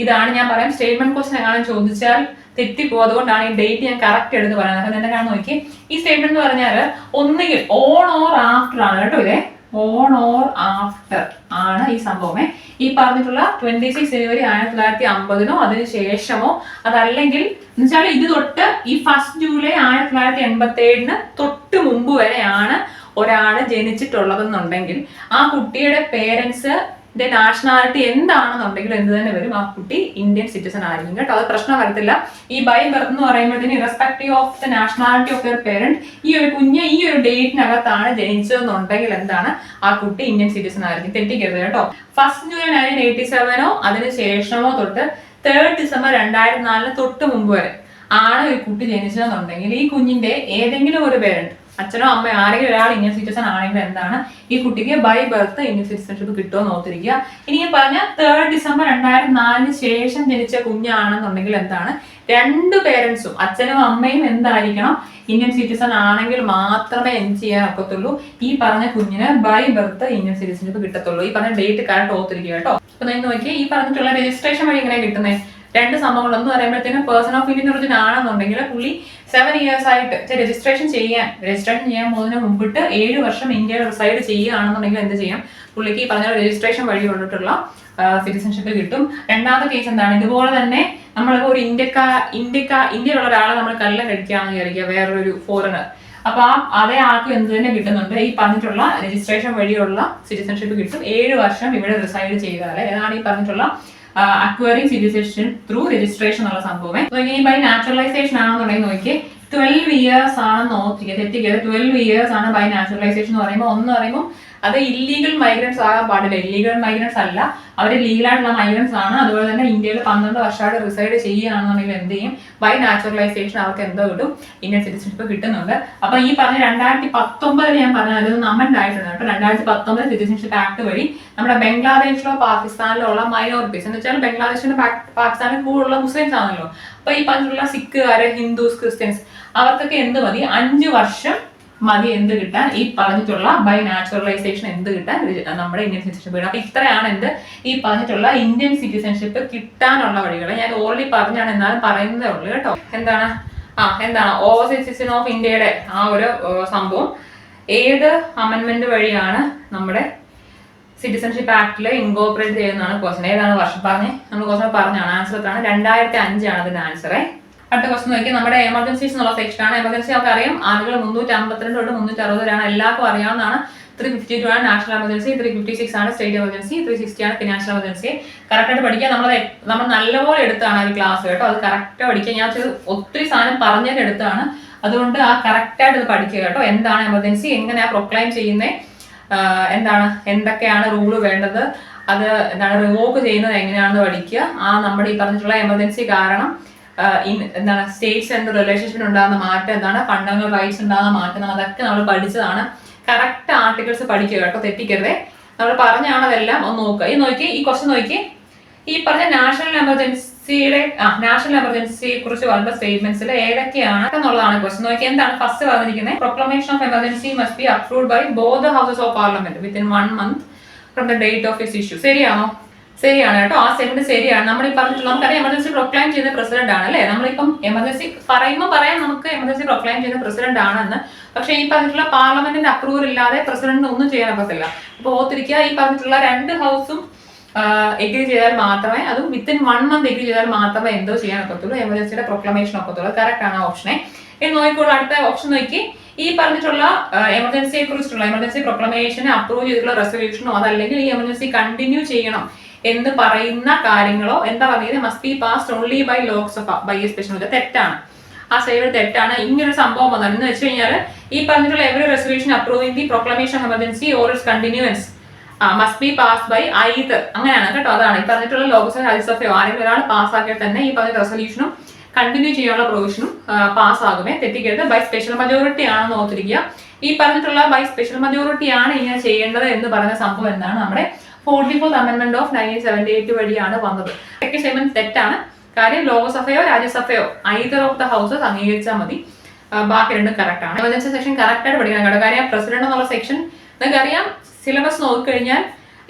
ഇതാണ് ഞാൻ പറയാം. സ്റ്റേറ്റ്മെന്റ് ക്വസ്റ്റൻ എങ്ങാനും ചോദിച്ചാൽ തെറ്റിപ്പോ, അതുകൊണ്ടാണ് ഈ ഡേറ്റ് ഞാൻ കറക്റ്റ് എടുത്ത് പറയുന്നത്. അപ്പൊ എന്തൊക്കെയാണെന്ന് നോക്കി, ഈ സ്റ്റേറ്റ്മെന്റ് എന്ന് പറഞ്ഞാൽ ഒന്നുകിൽ ഓൺ ഓർ ആഫ്റ്റർ ആണ് കേട്ടോ. ഇതേ ഓൺ ഓർ ആഫ്റ്റർ ആണ് ഈ സംഭവമേ. ഈ പറഞ്ഞിട്ടുള്ള 26 ജനുവരി 1950 അതിന് ശേഷമോ, അതല്ലെങ്കിൽ എന്നുവെച്ചാൽ ഇത് തൊട്ട് ഈ 1 ജൂലൈ 1987 തൊട്ട് മുമ്പ് വരെയാണ് ഒരാൾ ജനിച്ചിട്ടുള്ളതെന്നുണ്ടെങ്കിൽ ആ കുട്ടിയുടെ പേരൻസ് നാഷണാലിറ്റി എന്താണെന്നുണ്ടെങ്കിൽ എന്ത് തന്നെ വരും, ആ കുട്ടി ഇന്ത്യൻ സിറ്റിസൺ ആയിരിക്കും കേട്ടോ. അത് പ്രശ്നം വരത്തില്ല. ഈ ബൈ ബർത്ത് എന്ന് പറയുമ്പോഴത്തേന് irrespective of the nationality of their parent, ഈ ഒരു കുഞ്ഞ് ഈ ഒരു ഡേറ്റിനകത്താണ് ജനിച്ചതെന്നുണ്ടെങ്കിൽ എന്താണ്, ആ കുട്ടി ഇന്ത്യൻ സിറ്റിസൺ ആയിരിക്കും. തെറ്റിക്കരുത് കേട്ടോ. 1 ജൂലൈ 1987 അതിന് ശേഷമോ തൊട്ട് 3 ഡിസംബർ 2004 തൊട്ട് മുമ്പ് വരെ ആണ് ഒരു കുട്ടി ജനിച്ചതെന്നുണ്ടെങ്കിൽ ഈ കുഞ്ഞിന്റെ ഏതെങ്കിലും ഒരു പേരന്റ്, അച്ഛനോ അമ്മയോ ആരെങ്കിലും ഒരാൾ ഇന്ത്യൻ സിറ്റിസൺ ആണെങ്കിൽ എന്താണ്, ഈ കുട്ടിക്ക് ബൈ ബർത്ത് ഇന്ത്യൻ സിറ്റിസൺഷിപ്പ് കിട്ടുമെന്ന് ഓർത്തിരിക്കുക. ഇനി പറഞ്ഞ 3 ഡിസംബർ 2004 ശേഷം ജനിച്ച കുഞ്ഞാണെന്നുണ്ടെങ്കിൽ എന്താണ്, 2 പേരൻസും അച്ഛനും അമ്മയും എന്തായിരിക്കണം, ഇന്ത്യൻ സിറ്റിസൺ ആണെങ്കിൽ മാത്രമേ എന്ത് ചെയ്യാൻ ഒക്കത്തുള്ളൂ, ഈ പറഞ്ഞ കുഞ്ഞിന് ബൈ ബർത്ത് ഇന്ത്യൻ സിറ്റിസൺഷിപ്പ് കിട്ടത്തുള്ളൂ. ഈ പറഞ്ഞ ഡേറ്റ് കറക്റ്റ് ഓർത്തിരിക്കുക കേട്ടോ. ഇപ്പൊ നിങ്ങൾ നോക്കിയാൽ ഈ പറഞ്ഞിട്ടുള്ള രജിസ്ട്രേഷൻ വഴി എങ്ങനെ കിട്ടുന്നത്? രണ്ട് സംഭവങ്ങളൊന്നും പറയുമ്പോഴത്തേനും പേഴ്സൺ ഓഫ് ഇന്ത്യൻ ഒറിജിൻ ആണെന്നുണ്ടെങ്കിൽ പുള്ളി 7 years ആയിട്ട് രജിസ്ട്രേഷൻ ചെയ്യാൻ പോകുന്നതിന് മുമ്പിട്ട് 7 വർഷം ഇന്ത്യയിൽ റിസൈഡ് ചെയ്യുകയാണെന്നുണ്ടെങ്കിൽ എന്ത് ചെയ്യാം? പുള്ളിക്ക് ഈ പറഞ്ഞ രജിസ്ട്രേഷൻ വഴി കൊണ്ടിട്ടുള്ള സിറ്റിസൺഷിപ്പ് കിട്ടും. രണ്ടാമത്തെ കേസ് എന്താണ്? ഇതുപോലെ തന്നെ നമ്മളിപ്പോ ഒരു ഇന്ത്യയിലുള്ള ഒരാളെ നമ്മൾ കല്യാണം കഴിക്കാന്ന് വിചാരിക്കുക, വേറൊരു ഫോറിനർ. അപ്പൊ അതേ ആൾക്കും എന്ത് തന്നെ കിട്ടുന്നുണ്ട്? ഈ പറഞ്ഞിട്ടുള്ള രജിസ്ട്രേഷൻ വഴിയുള്ള സിറ്റിസൺഷിപ്പ് കിട്ടും. 7 വർഷം ഇവിടെ റിസൈഡ് ചെയ്താൽ. ഏതാണ് ഈ പറഞ്ഞിട്ടുള്ള അക്വയറിംഗ് സിറ്റിസൺഷിപ്പ് ത്രൂ രജിസ്ട്രേഷൻ എന്നുള്ള സംഭവമേ. ഈ ബൈ നാച്ചുറലൈസേഷൻ ആണെന്നുണ്ടെങ്കിൽ നോക്കി 12 years ആണെന്ന് ഓർത്തിക്കുക, തെറ്റിക്കരുത്. 12 years ആണ് ബൈ നാച്ചുറലൈസേഷൻ എന്ന് പറയുമ്പോൾ. ഒന്ന് പറയുമ്പോൾ അത് ഇല്ലീഗൽ മൈഗ്രൻസ് ആകാൻ പാടില്ല. ഇല്ലീഗൽ മൈഗ്രൻസ് അല്ല, അവർ ലീഗലായിട്ടുള്ള മൈഗ്രൻസ് ആണ്. അതുപോലെ തന്നെ ഇന്ത്യയിൽ 12 വർഷമായിട്ട് റിസൈഡ് ചെയ്യുകയാണെന്നുണ്ടെങ്കിൽ എന്ത് ചെയ്യും? ബൈ നാച്ചുറലൈസേഷൻ അവർക്ക് എന്തോ കിട്ടും? ഇന്ത്യൻ സിറ്റിസൺഷിപ്പ് കിട്ടുന്നുണ്ട്. അപ്പൊ ഈ പറഞ്ഞ 2019 ഞാൻ പറഞ്ഞത് അമെൻഡ് ആയിട്ടുണ്ട് കേട്ടോ. 2019 സിറ്റിസൺഷിപ്പ് ആക്ട് വഴി നമ്മുടെ ബംഗ്ലാദേശിലോ പാകിസ്ഥാനിലോ ഉള്ള മൈനോറിറ്റീസ് എന്ന് വെച്ചാൽ ബംഗ്ലാദേശിലും പാകിസ്ഥാനിലും കൂടുതലുള്ള മുസ്ലിംസ് ആണല്ലോ. അപ്പൊ ഈ പറഞ്ഞിട്ടുള്ള സിഖുകാര്, ഹിന്ദുസ്, ക്രിസ്ത്യൻസ് അവർക്കൊക്കെ എന്ത് മതി? 5 വർഷം മതി എന്ത് കിട്ടാൻ? ഈ പറഞ്ഞിട്ടുള്ള ബൈ നാച്ചുറലൈസേഷൻ എന്ത് കിട്ടാൻ? നമ്മുടെ ഇന്ത്യൻ സിറ്റിസൺഷിപ്പ് കിട്ടാൻ. അപ്പൊ ഇത്രയാണ് എന്ത് ഈ പറഞ്ഞിട്ടുള്ള ഇന്ത്യൻ സിറ്റിസൺഷിപ്പ് കിട്ടാനുള്ള വഴികൾ. ഞാൻ ഓൾറെഡി പറഞ്ഞാണ്, എന്നാലും പറയുന്നതേ ഉള്ളൂ കേട്ടോ. എന്താണ് ഓവർസീസ് സിറ്റിസൺ ഓഫ് ഇന്ത്യയുടെ ആ ഒരു സംഭവം ഏത് അമെന്റ്മെന്റ് വഴിയാണ് നമ്മുടെ സിറ്റിസൺഷിപ്പ് ആക്ടിൽ ഇൻകോർപ്പറേറ്റ് ചെയ്യുന്നതാണ് ക്വസ്റ്റൻ. ഏതാണ് വർഷം നമ്മൾ ക്വസ്റ്റൻ പറഞ്ഞാണ്. ആൻസർ എത്രാണ്? 2005 ആണ് അതിന്റെ ആൻസറേ. അടുത്ത ക്വസ്റ്റൻ നോക്കി, നമ്മുടെ എമർജൻസീസ് എന്നുള്ള സെക്ഷൻ ആണ്. എമർജൻസി നമുക്ക് അറിയാം, ആളുകൾ 352 തൊട്ട് 360 വരെയാണ്. എല്ലാവർക്കും അറിയാവുന്നതാണ്. 352 ആണ് നാഷണൽ എമർജൻസി, 356 ആണ് സ്റ്റേറ്റ് എമർജൻസി, 360 ആണ് ഫിനാൻഷ്യൽ എമർജൻസി. കറക്റ്റായിട്ട് പഠിക്കുക. നമ്മൾ നല്ലപോലെ എടുത്താണ് ഒരു ക്ലാസ് കേട്ടോ. അത് കറക്റ്റ് പഠിക്കുക. ഞാൻ ഒത്തിരി സാധനം പറഞ്ഞതിന് എടുത്താണ്, അതുകൊണ്ട് ആ കറക്റ്റായിട്ട് ഇത് പഠിക്കുക കേട്ടോ. എന്താണ് എമർജൻസി, എങ്ങനെയാ പ്രൊക്ലൈം ചെയ്യുന്നത്, എന്തൊക്കെയാണ് റൂള് വേണ്ടത്, അത് റിവോക്ക് ചെയ്യുന്നത് എങ്ങനെയാണെന്ന് പഠിക്കുക. നമ്മുടെ ഈ പറഞ്ഞിട്ടുള്ള എമർജൻസി കാരണം സ്റ്റേറ്റ്സ് ആൻഡ് റിലേഷൻഷിപ്പിന് ഉണ്ടാകുന്ന മാറ്റം ഫണ്ടമെന്റൽ റൈറ്റ്സ് ഉണ്ടാകുന്ന മാറ്റം, അതൊക്കെ നമ്മൾ പഠിച്ചതാണ്. കറക്റ്റ് ആർട്ടിക്കിൾസ് പഠിക്കുക കേട്ടോ, തെറ്റിക്കരുതേ. നമ്മൾ പറഞ്ഞാണ് അതെല്ലാം ഒന്ന് നോക്കുക. ഈ ക്വസ്റ്റൻ നോക്കി, ഈ പറഞ്ഞ നാഷണൽ എമർജൻസിയെ കുറിച്ച് പറഞ്ഞ സ്റ്റേറ്റ്മെന്റ്സിൽ ഏതൊക്കെയാണ് എന്നുള്ളതാണ് ക്വസ്റ്റൻ. നോക്കി എന്താണ് ഫസ്റ്റ് പറഞ്ഞിരിക്കുന്നത്? Proclamation of emergency must be approved by both houses of parliament within 1 month from the date of its issue. ശരിയാണോ? ശരിയാണ് കേട്ടോ. ആ സ്റ്റേറ്റ്മെന്റ് ശരിയാണ്. നമ്മൾ ഈ പറഞ്ഞിട്ടുള്ള നമുക്കറിയാം എമർജൻസി പ്രൊക്ലൈം ചെയ്യുന്ന പ്രസിഡന്റ് ആണ് അല്ലേ. നമ്മളിപ്പം എമർജൻസി പറയുമ്പോൾ പറയാം നമുക്ക് എമർജൻസി പ്രൊക്ലൈം ചെയ്യുന്ന പ്രസിഡന്റ് ആണെന്ന്. പക്ഷെ ഈ പറഞ്ഞിട്ടുള്ള പാർലമെന്റിന്റെ അപ്രൂവൽ ഇല്ലാതെ പ്രസിഡന്റിന് ഒന്നും ചെയ്യാൻ പറ്റില്ല. അപ്പൊ ഓർത്തിരിക്കുക, ഈ പറഞ്ഞിട്ടുള്ള 2 ഹൗസും എഗ്രി ചെയ്താൽ മാത്രമേ, അതും വിത്തിൻ 1 month എഗ്രി ചെയ്താൽ മാത്രമേ എന്തോ ചെയ്യാൻ ഒക്കത്തുള്ളൂ, എമർജൻസിയുടെ പ്രൊക്ലമേഷൻ ഒക്കത്തുള്ളൂ. കറക്റ്റ് ആണ് ഓപ്ഷനെ. ഇനി നോക്കിക്കോളൂ, അടുത്ത ഓപ്ഷൻ നോക്കി. ഈ പറഞ്ഞിട്ടുള്ള എമർജൻസിയെ കുറിച്ചിട്ടുള്ള എമർജൻസി പ്രൊക്ലമേഷനെ അപ്രൂവ് ചെയ്തിട്ടുള്ള റെസൊല്യൂഷനോ അതല്ലെങ്കിൽ ഈ എമർജൻസി കണ്ടിന്യൂ ചെയ്യണം എന്ന് പറയുന്ന കാര്യങ്ങളോ എന്താ പറയുന്നത്? Must be passed only by Lok Sabha by a special. തെറ്റാണ്. ആ സൈഡ് തെറ്റാണ്. ഇങ്ങനൊരു സംഭവം വന്നത് എന്ന് വെച്ച് കഴിഞ്ഞാൽ ഈ പറഞ്ഞിട്ടുള്ള every resolution approving the proclamation emergency or its continuance must be passed by either. അങ്ങനെയാണ് കേട്ടോ. അതാണ് ഈ പറഞ്ഞിട്ടുള്ള ലോക്സഭ രാജ്യസഭയോ ആരെങ്കിലും ഒരാൾ പാസ്സാക്കിയാൽ തന്നെ ഈ പറഞ്ഞ റെസൊല്യൂഷനും കണ്ടിന്യൂ ചെയ്യാനുള്ള പ്രൊവിഷനും പാസ്സാകുമേ. തെറ്റിക്കരുത്. ബൈ സ്പെഷ്യൽ മജോറിറ്റി ആണെന്ന് ഓർത്തിരിക്കുക. ഈ പറഞ്ഞിട്ടുള്ള ബൈ സ്പെഷ്യൽ മജോറിറ്റി ആണ് ഇങ്ങനെ ചെയ്യേണ്ടത് എന്ന് പറയുന്ന സംഭവം എന്താണ്? നമ്മുടെ 44th അമെന്റ്മെന്റ് ഓഫ് 1978 വഴിയാണ് വന്നത്. സെക്കൻഡ് സ്റ്റേറ്റ്മെന്റ് തെറ്റാണ്. കാര്യം ലോക്സഭയോ രാജ്യസഭയോ ഐദർ ഓഫ് ദ ഹൗസസ് അംഗീകരിച്ചാൽ മതി. ബാക്കി രണ്ടും കറക്റ്റ് ആണ്. എമർജൻസി സെക്ഷൻ കറക്റ്റ് ആയിട്ട് പഠിക്കണം കേട്ടോ. കാര്യം പ്രസിഡന്റ് എന്നുള്ള സെക്ഷൻ നിങ്ങൾക്ക് അറിയാം. സിലബസ് നോക്കിക്കഴിഞ്ഞാൽ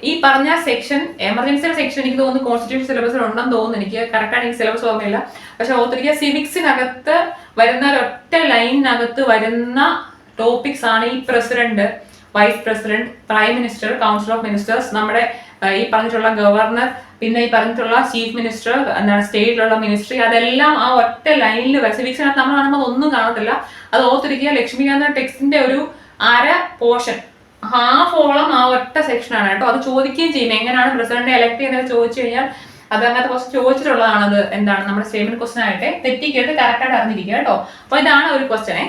ഈ പറഞ്ഞ സെക്ഷൻ എമർജൻസിയുടെ സെക്ഷൻ എനിക്ക് തോന്നുന്നു കോൺസ്റ്റിറ്റ്യൂഷൻ സിലബസിൽ ഉണ്ടെന്ന് തോന്നുന്നു. എനിക്ക് കറക്റ്റാണ് എനിക്ക് സിലബസ് ഓർമ്മയില്ല. പക്ഷെ ഓർത്തിരിക്കുക, സിവിക്സിനകത്ത് വരുന്ന ഒരൊറ്റ ലൈനിനകത്ത് വരുന്ന ടോപ്പിക്സ് ആണ് ഈ president, vice president, prime minister, council of ministers, നമ്മുടെ ഈ പറഞ്ഞിട്ടുള്ള ഗവർണർ, പിന്നെ ഈ പറഞ്ഞിട്ടുള്ള ചീഫ് മിനിസ്റ്റർ, സ്റ്റേറ്റിലുള്ള മിനിസ്ട്രി, അതെല്ലാം ആ ഒറ്റ ലൈനിൽ വരും. സിവിക്സിനകത്ത് നമ്മൾ കാണുമ്പോൾ ഒന്നും കാണത്തില്ല. അത് ഓർത്തിരിക്കുക. ലക്ഷ്മികാന്ത ടെക്സ്റ്റിന്റെ ഒരു അര പോർഷൻ, ഹാഫോളം ആ ഒറ്റ സെക്ഷനാണ് കേട്ടോ. അത് ചോദിക്കുകയും ചെയ്യും. എങ്ങനെയാണ് പ്രസിഡന്റ് എലക്ട് ചെയ്യുന്നത് ചോദിച്ചു കഴിഞ്ഞാൽ അത് അങ്ങനത്തെ ക്വസ്റ്റൻ ചോദിച്ചിട്ടുള്ളതാണ്. അത് എന്താണ് നമ്മുടെ സ്റ്റേറ്റ്മെന്റ് ക്വസ്റ്റൻ ആയിട്ട്. തെറ്റിക്കരുത്, കറക്റ്റായിട്ട് അറിഞ്ഞിരിക്കുക കേട്ടോ. അപ്പൊ ഇതാണ് ഒരു ക്വസ്റ്റനെ.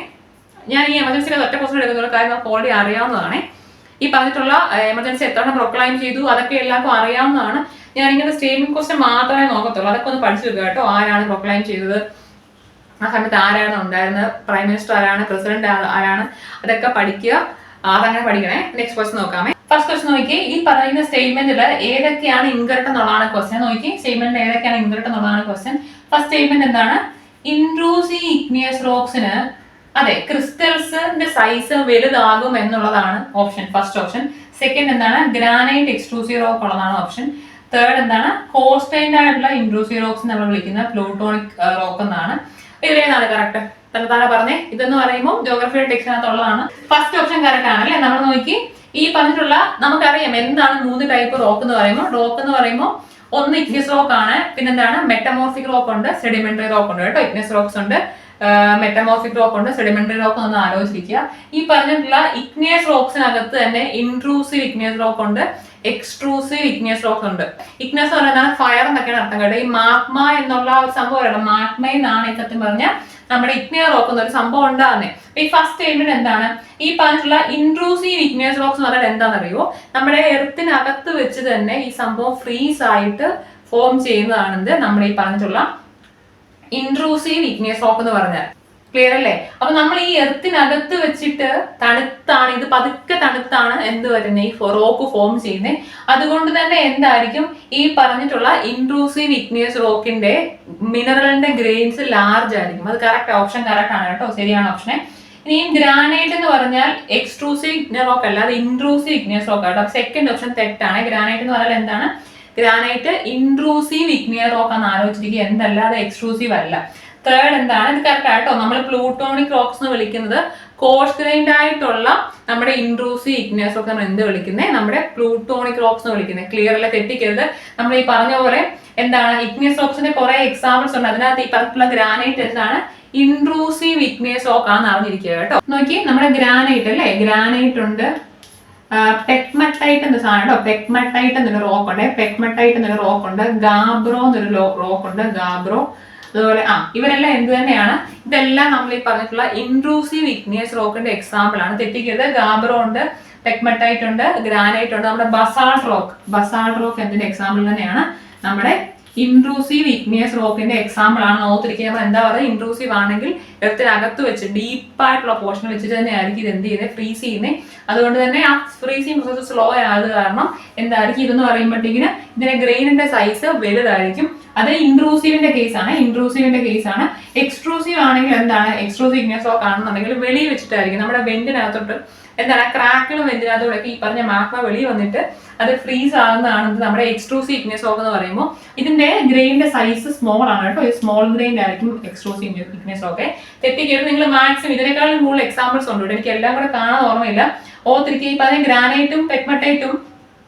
ഞാൻ ഈ എമർജൻസിയുടെ ഒറ്റ ക്വസ്റ്റൻ എടുക്കുന്ന കാര്യം നമുക്ക് ഓൾറെഡി അറിയാവുന്നതാണ്. ഈ പറഞ്ഞിട്ടുള്ള എമർജൻസി എത്ര പ്രൊക്ലൈം ചെയ്തു അതൊക്കെ എല്ലാവർക്കും അറിയാവുന്നതാണ്. ഞാൻ ഇങ്ങനെ സ്റ്റേറ്റ്മെന്റ് ക്വസ്റ്റൻ മാത്രമേ നോക്കത്തുള്ളൂ. അതൊക്കെ ഒന്ന് പഠിച്ചു വെക്കുക കേട്ടോ. ആരാണ് പ്രൊക്ലൈം ചെയ്തത്, ആ സമയത്ത് ആരാണ് ഉണ്ടായിരുന്നത്, പ്രൈം മിനിസ്റ്റർ ആരാണ്, പ്രസിഡന്റ് ആരാണ്, അതൊക്കെ പഠിക്കുക. അതങ്ങനെ പഠിക്കണേ. നെക്സ്റ്റ് ക്വസ്റ്റൻ നോക്കാമേ. ഫസ്റ്റ് ക്വസ്റ്റൻ നോക്കി, ഈ പറയുന്ന സ്റ്റേറ്റ്മെന്റിൽ ഏതൊക്കെയാണ് ഇൻകറക്റ്റ് എന്നുള്ളതാണ് ക്വസ്റ്റൻ. നോക്കി സ്റ്റേറ്റ്മെന്റിൽ ഏതൊക്കെയാണ് ഇൻകറക്റ്റ് എന്നുള്ളതാണ് ക്വസ്റ്റൻ. ഫസ്റ്റ് സ്റ്റേറ്റ്മെന്റ് എന്താണ്? ഇൻട്രൂസീവ് ഇഗ്നിയസ് റോക്സിന് അതെ ക്രിസ്റ്റൽസിന്റെ സൈസ് വലുതാകും എന്നുള്ളതാണ് ഓപ്ഷൻ, ഫസ്റ്റ് ഓപ്ഷൻ. സെക്കൻഡ് എന്താണ്? ഗ്രാനൈറ്റ് എക്സ്ട്രൂസീവ് റോക്ക് ഉള്ളതാണ് ഓപ്ഷൻ. തേർഡ് എന്താണ് കോസ്റ്റൈൻഡ് ആയിട്ടുള്ള ഇൻട്രൂസീവ് റോക്സ് നമ്മൾ വിളിക്കുന്ന പ്ലൂട്ടോണിക് റോക്ക് എന്നാണ്. ഇതിലേതാണ് കറക്റ്റ്? താഴെ പറഞ്ഞേ. ഇതെന്ന് പറയുമ്പോൾ ജോഗ്രഫിയുടെ ടെക്സ്റ്റിനകത്തുള്ളതാണ്. ഫസ്റ്റ് ഓപ്ഷൻ കറക്റ്റ് ആണ് അല്ലേ? നമ്മൾ നോക്കി ഈ പറഞ്ഞിട്ടുള്ള നമുക്കറിയാം എന്താണ് 3 ടൈപ്പ് റോക്ക് എന്ന് പറയുമ്പോൾ ഒന്ന് ഇഗ്നിയസ് റോക്ക് ആണ്, പിന്നെന്താണ് മെറ്റമോർഫിക് റോക്ക് ഉണ്ട്, സെഡിമെന്ററി റോക്ക് ഉണ്ട് കേട്ടോ. ഇഗ്നിയസ് റോക്സ് ഉണ്ട്, മെറ്റമോർഫിക് റോക്ക് ഉണ്ട്, സെഡിമെന്ററി റോക്ക് ഒന്ന് ആലോചിച്ചിരിക്കുക. ഈ പറഞ്ഞിട്ടുള്ള ഇഗ്നിയസ് റോക്സിനകത്ത് തന്നെ ഇൻട്രൂസീവ് ഇഗ്നിയസ് റോക്ക് ഉണ്ട്, എക്സ്ട്രൂസീവ് ഇഗ്നിയസ് റോക്ക് ഉണ്ട്. ഇഗ്നിയസ് എന്ന് പറയുന്നത് ഫയർ എന്നൊക്കെയാണ് അർത്ഥം കേട്ടോ. ഈ മാഗ്മ എന്നുള്ള ഒരു സംഭവം മാഗ്മയിൽ നിന്നാണ് ഈ സത്യം പറഞ്ഞാൽ നമ്മുടെ ഇഗ്നിയസ് റോക്ക് എന്നൊരു സംഭവം ഉണ്ടാകുന്നത്. ഈ ഫസ്റ്റ് സ്റ്റേറ്റ്മെന്റ് എന്താണ്? ഈ പറഞ്ഞിട്ടുള്ള ഇൻട്രൂസീവ് ഇഗ്നിയസ് റോക്സ് എന്ന് പറഞ്ഞാൽ എന്താണെന്നറിയോ? നമ്മുടെ എർത്തിനകത്ത് വെച്ച് തന്നെ ഈ സംഭവം ഫ്രീസ് ആയിട്ട് ഫോം ചെയ്യുന്നതാണെന്ന് നമ്മുടെ ഈ പറഞ്ഞിട്ടുള്ള ഇൻട്രൂസീവ് ഇഗ്നിയസ് റോക്ക് എന്ന് പറഞ്ഞാൽ. ക്ലിയർ അല്ലേ? അപ്പൊ നമ്മൾ ഈ എർത്തിനകത്ത് വെച്ചിട്ട് തണുത്താണ്, ഇത് പതുക്കെ തണുത്താണ് എന്ത് വരുന്നത് ഈ റോക്ക് ഫോം ചെയ്യുന്നത്. അതുകൊണ്ട് തന്നെ എന്തായിരിക്കും ഈ പറഞ്ഞിട്ടുള്ള ഇൻട്രൂസീവ് ഇഗ്നിയസ് റോക്കിന്റെ മിനറലിന്റെ ഗ്രെയിൻസ് ലാർജ് ആയിരിക്കും. അത് കറക്റ്റ് ഓപ്ഷൻ കറക്റ്റ് ആണ് കേട്ടോ, ശരിയാണ് ഓപ്ഷനെ. ഇനി ഗ്രാനൈറ്റ് എന്ന് പറഞ്ഞാൽ എക്സ്ട്രൂസീവ് ഇഗ്നിയസ് റോക്ക് അല്ല, അത് ഇൻട്രൂസീവ് ഇഗ്നിയസ് റോക്ക് ആട്ടോ. സെക്കൻഡ് ഓപ്ഷൻ തെറ്റാണ്. ഗ്രാനൈറ്റ് എന്ന് പറഞ്ഞാൽ എന്താണ്? ഗ്രാനൈറ്റ് ഇൻട്രൂസീവ് ഇഗ്നിയസ് റോക്ക് എന്ന് ആലോചിച്ചിരിക്കുക, എന്തല്ല അത് എക്സ്ട്രൂസീവ് അല്ല. തേർഡ് എന്താണ്? ഇത് കറക്റ്റ് ആട്ടോ. നമ്മൾ പ്ലൂട്ടോണിക് റോക്സ് എന്ന് വിളിക്കുന്നത് കോഴ്സ് ഗ്രൈൻഡ് ആയിട്ടുള്ള നമ്മുടെ ഇൻട്രൂസീവ് ഇഗ്നിയസ് റോക്ക് നമ്മൾ എന്ത് വിളിക്കുന്നത്? നമ്മുടെ പ്ലൂട്ടോണിക് റോക്സ് എന്ന് വിളിക്കുന്നത്. ക്ലിയർ അല്ലേ? തെറ്റിക്കരുത്. നമ്മൾ ഈ പറഞ്ഞ പോലെ എന്താണ് ഇഗ്നിയസ് റോക്സിന്റെ കുറെ എക്സാമ്പിൾസ് ഉണ്ട്. അതിനകത്ത് ഈ പറഞ്ഞിട്ടുള്ള ഗ്രാനൈറ്റ് എന്താണ്? ഇൻട്രൂസീവ് ഇഗ്നിയസ് റോക്ക് ആണെന്ന് അറിഞ്ഞിരിക്കുക കേട്ടോ. നോക്കി നമ്മുടെ ഗ്രാനൈറ്റ് അല്ലേ, ഗ്രാനൈറ്റ് ഉണ്ട്, പെക്മറ്റൈറ്റ് എന്ന സാധനം കേട്ടോ. പെക്മറ്റൈറ്റ് എന്നൊരു റോക്ക് ഉണ്ട്, പെക്മറ്റൈറ്റ് എന്നൊരു റോക്ക് ഉണ്ട്, ഗാബ്രോ എന്നൊരു റോക്ക് ഉണ്ട്, ഗാബ്രോ. അതുപോലെ ഇവരെല്ലാം എന്ത് തന്നെയാണ്? ഇതെല്ലാം നമ്മൾ ഈ പറഞ്ഞിട്ടുള്ള ഇൻട്രൂസീവ് ഇഗ്നിയസ് റോക്കിന്റെ എക്സാമ്പിൾ ആണ്. തെറ്റിക്കരുത്. ഗാബ്രോ ഉണ്ട്, പെക്മറ്റൈറ്റ് ഉണ്ട്, ഗ്രാനൈറ്റ് ഉണ്ട്. നമ്മുടെ ബസാൾട്ട് റോക്ക് എന്തിന്റെ എക്സാമ്പിൾ തന്നെയാണ്? നമ്മുടെ ഇൻട്രൂസീവ് ഇഗ്നിയസ് റോക്കിന്റെ എക്സാമ്പിൾ ആണ്. ഓർത്തിരിക്കുക. നമ്മൾ എന്താ പറയുക? ഇൻട്രൂസീവ് ആണെങ്കിൽ എർത്തിനകത്ത് വെച്ച് ഡീപ്പായിട്ടുള്ള പോർഷൻ വെച്ചിട്ട് തന്നെ ആയിരിക്കും ഇത് എന്ത് ചെയ്യുന്നത്? ഫ്രീസ് ചെയ്യുന്നത്. അതുകൊണ്ട് തന്നെ ആ ഫ്രീസിങ് പ്രോസസ് സ്ലോ ആയത് കാരണം എന്തായിരിക്കും ഇതെന്ന് പറയുമ്പോഴത്തേക്കിന് ഇതിന്റെ ഗ്രെയിനിന്റെ സൈസ് വലുതായിരിക്കും. അത് ഇൻട്രൂസീവിന്റെ കേസാണ്. എക്സ്ട്രൂസീവ് ആണെങ്കിൽ എന്താണ്? എക്സ്ട്രൂസീവ് ഇഗ്നിയസ് റോക്ക് ആണെന്നുണ്ടെങ്കിൽ വെളിയിൽ വെച്ചിട്ടായിരിക്കും നമ്മുടെ വെന്റിനകത്തോട്ട് എന്താണ് ക്രാക്കുകളും വെന്റിനകത്തോടൊക്കെ ഈ പറഞ്ഞ മാഗ്മ വെളിയിൽ വന്നിട്ട് അത് ഫ്രീസ് ആകുന്നതാണ് നമ്മുടെ എക്സ്ട്രൂസീവ് ഇഗ്നിയസ് റോക്ക് എന്ന് പറയുമ്പോൾ. ഇതിന്റെ ഗ്രെയിനിന്റെ സൈസ് സ്മോൾ ആണ് കേട്ടോ. സ്മോൾ ഗ്രെയിൻ ആയിരിക്കും എക്സ്ട്രൂസീവ് ഇഗ്നിയസ് റോക്ക്. തെറ്റിക്കരുത്. നിങ്ങൾ മാക്സിമം ഇതിനേക്കാളും കൂടുതൽ എക്സാമ്പിൾസ് ഉണ്ട്. എനിക്ക് എല്ലാം കൂടെ കാണാൻ ഓർമ്മയില്ല. ഓർത്തിരിക്കുക. ഈ പറഞ്ഞ ഗ്രാനൈറ്റും പെക്മറ്റൈറ്റും